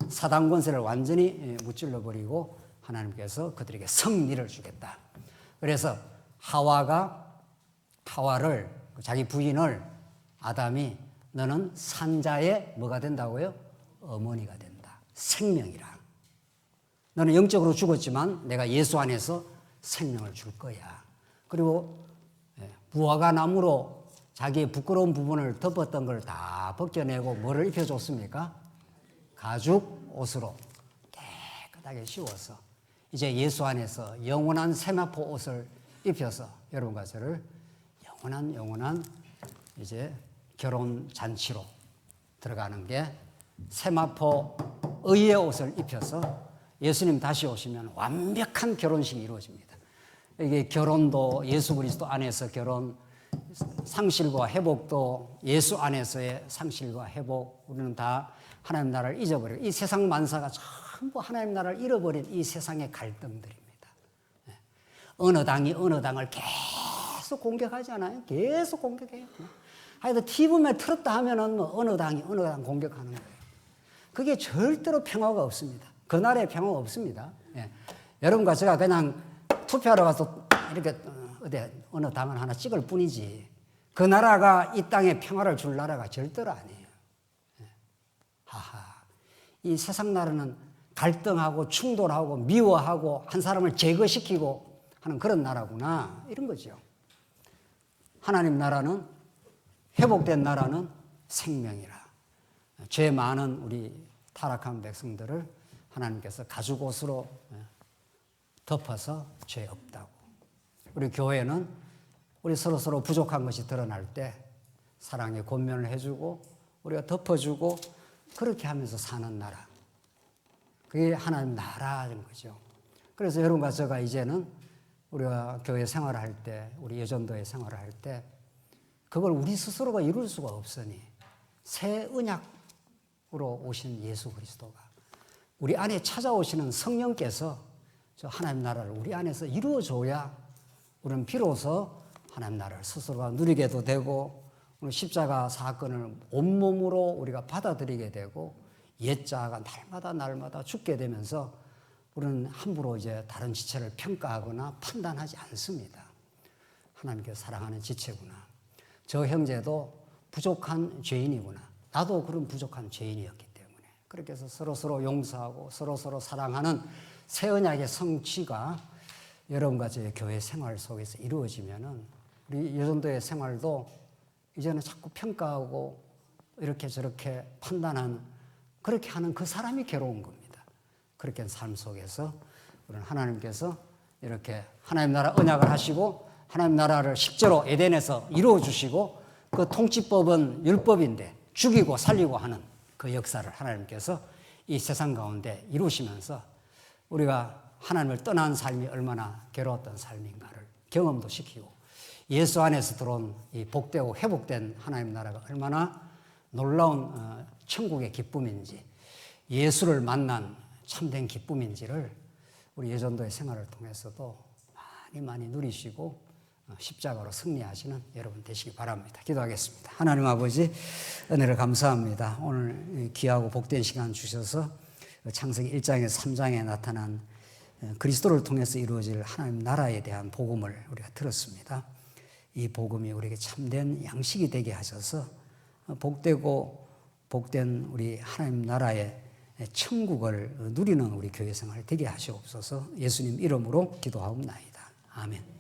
사단 권세를 완전히 무찔러버리고 하나님께서 그들에게 승리를 주겠다. 그래서 하와를 자기 부인을 아담이 너는 산자의 뭐가 된다고요? 어머니가 된다. 생명이라. 너는 영적으로 죽었지만 내가 예수 안에서 생명을 줄 거야. 그리고 무화과 나무로 자기의 부끄러운 부분을 덮었던 걸 다 벗겨내고 뭐를 입혀줬습니까? 가죽 옷으로 깨끗하게 씌워서 이제 예수 안에서 영원한 세마포 옷을 입혀서 여러분과 저를 영원한 이제 결혼 잔치로 들어가는 게 세마포 의의 옷을 입혀서 예수님 다시 오시면 완벽한 결혼식이 이루어집니다. 이게 결혼도 예수 그리스도 안에서 결혼, 상실과 회복도 예수 안에서의 상실과 회복. 우리는 다 하나님 나라를 잊어버리고 이 세상 만사가 전부 하나님 나라를 잃어버린 이 세상의 갈등들입니다. 어느 당이 어느 당을 계속 공격하지 않아요? 계속 공격해요. 하여튼 TV만 틀었다 하면은 뭐 어느 당이 어느 당 공격하는 거예요. 그게 절대로 평화가 없습니다. 그 나라에 평화가 없습니다. 여러분과 제가 그냥 투표하러 가서 이렇게 어느 당을 하나 찍을 뿐이지 그 나라가 이 땅에 평화를 줄 나라가 절대로 아니에요. 하하. 이 세상 나라는 갈등하고 충돌하고 미워하고 한 사람을 제거시키고 하는 그런 나라구나. 이런 거죠. 하나님 나라는 회복된 나라는 생명이라. 죄 많은 우리 타락한 백성들을 하나님께서 가죽옷으로 덮어서 죄 없다고. 우리 교회는 우리 서로 부족한 것이 드러날 때 사랑의 권면을 해주고 우리가 덮어주고 그렇게 하면서 사는 나라. 그게 하나님 나라인 거죠. 그래서 여러분과 제가 이제는 우리가 교회 생활을 할 때, 우리 여전도회 생활을 할 때 그걸 우리 스스로가 이룰 수가 없으니 새 언약으로 오신 예수 그리스도가 우리 안에 찾아오시는 성령께서 저 하나님 나라를 우리 안에서 이루어줘야 우리는 비로소 하나님 나라를 스스로가 누리게도 되고 십자가 사건을 온몸으로 우리가 받아들이게 되고 옛자가 날마다 죽게 되면서 우리는 함부로 이제 다른 지체를 평가하거나 판단하지 않습니다. 하나님께서 사랑하는 지체구나. 저 형제도 부족한 죄인이구나. 나도 그런 부족한 죄인이었기 때문에 그렇게 해서 서로 용서하고 서로 사랑하는 새 언약의 성취가 여러분과 저의 교회 생활 속에서 이루어지면은 우리 여전도의 생활도 이제는 자꾸 평가하고 이렇게 저렇게 판단하는 그렇게 하는 그 사람이 괴로운 겁니다. 그렇게 삶 속에서 우리는 하나님께서 이렇게 하나님 나라 언약을 하시고 하나님 나라를 실제로 에덴에서 이루어 주시고 그 통치법은 율법인데 죽이고 살리고 하는 그 역사를 하나님께서 이 세상 가운데 이루시면서 우리가 하나님을 떠난 삶이 얼마나 괴로웠던 삶인가를 경험도 시키고 예수 안에서 들어온 이 복되고 회복된 하나님 나라가 얼마나 놀라운 천국의 기쁨인지 예수를 만난 참된 기쁨인지를 우리 예전도의 생활을 통해서도 많이 누리시고 십자가로 승리하시는 여러분 되시기 바랍니다. 기도하겠습니다. 하나님 아버지 은혜를 감사합니다. 오늘 귀하고 복된 시간 주셔서 창세기 1장에서 3장에 나타난 그리스도를 통해서 이루어질 하나님 나라에 대한 복음을 우리가 들었습니다. 이 복음이 우리에게 참된 양식이 되게 하셔서 복되고 복된 우리 하나님 나라의 천국을 누리는 우리 교회 생활 되게 하시옵소서. 예수님 이름으로 기도하옵나이다. 아멘.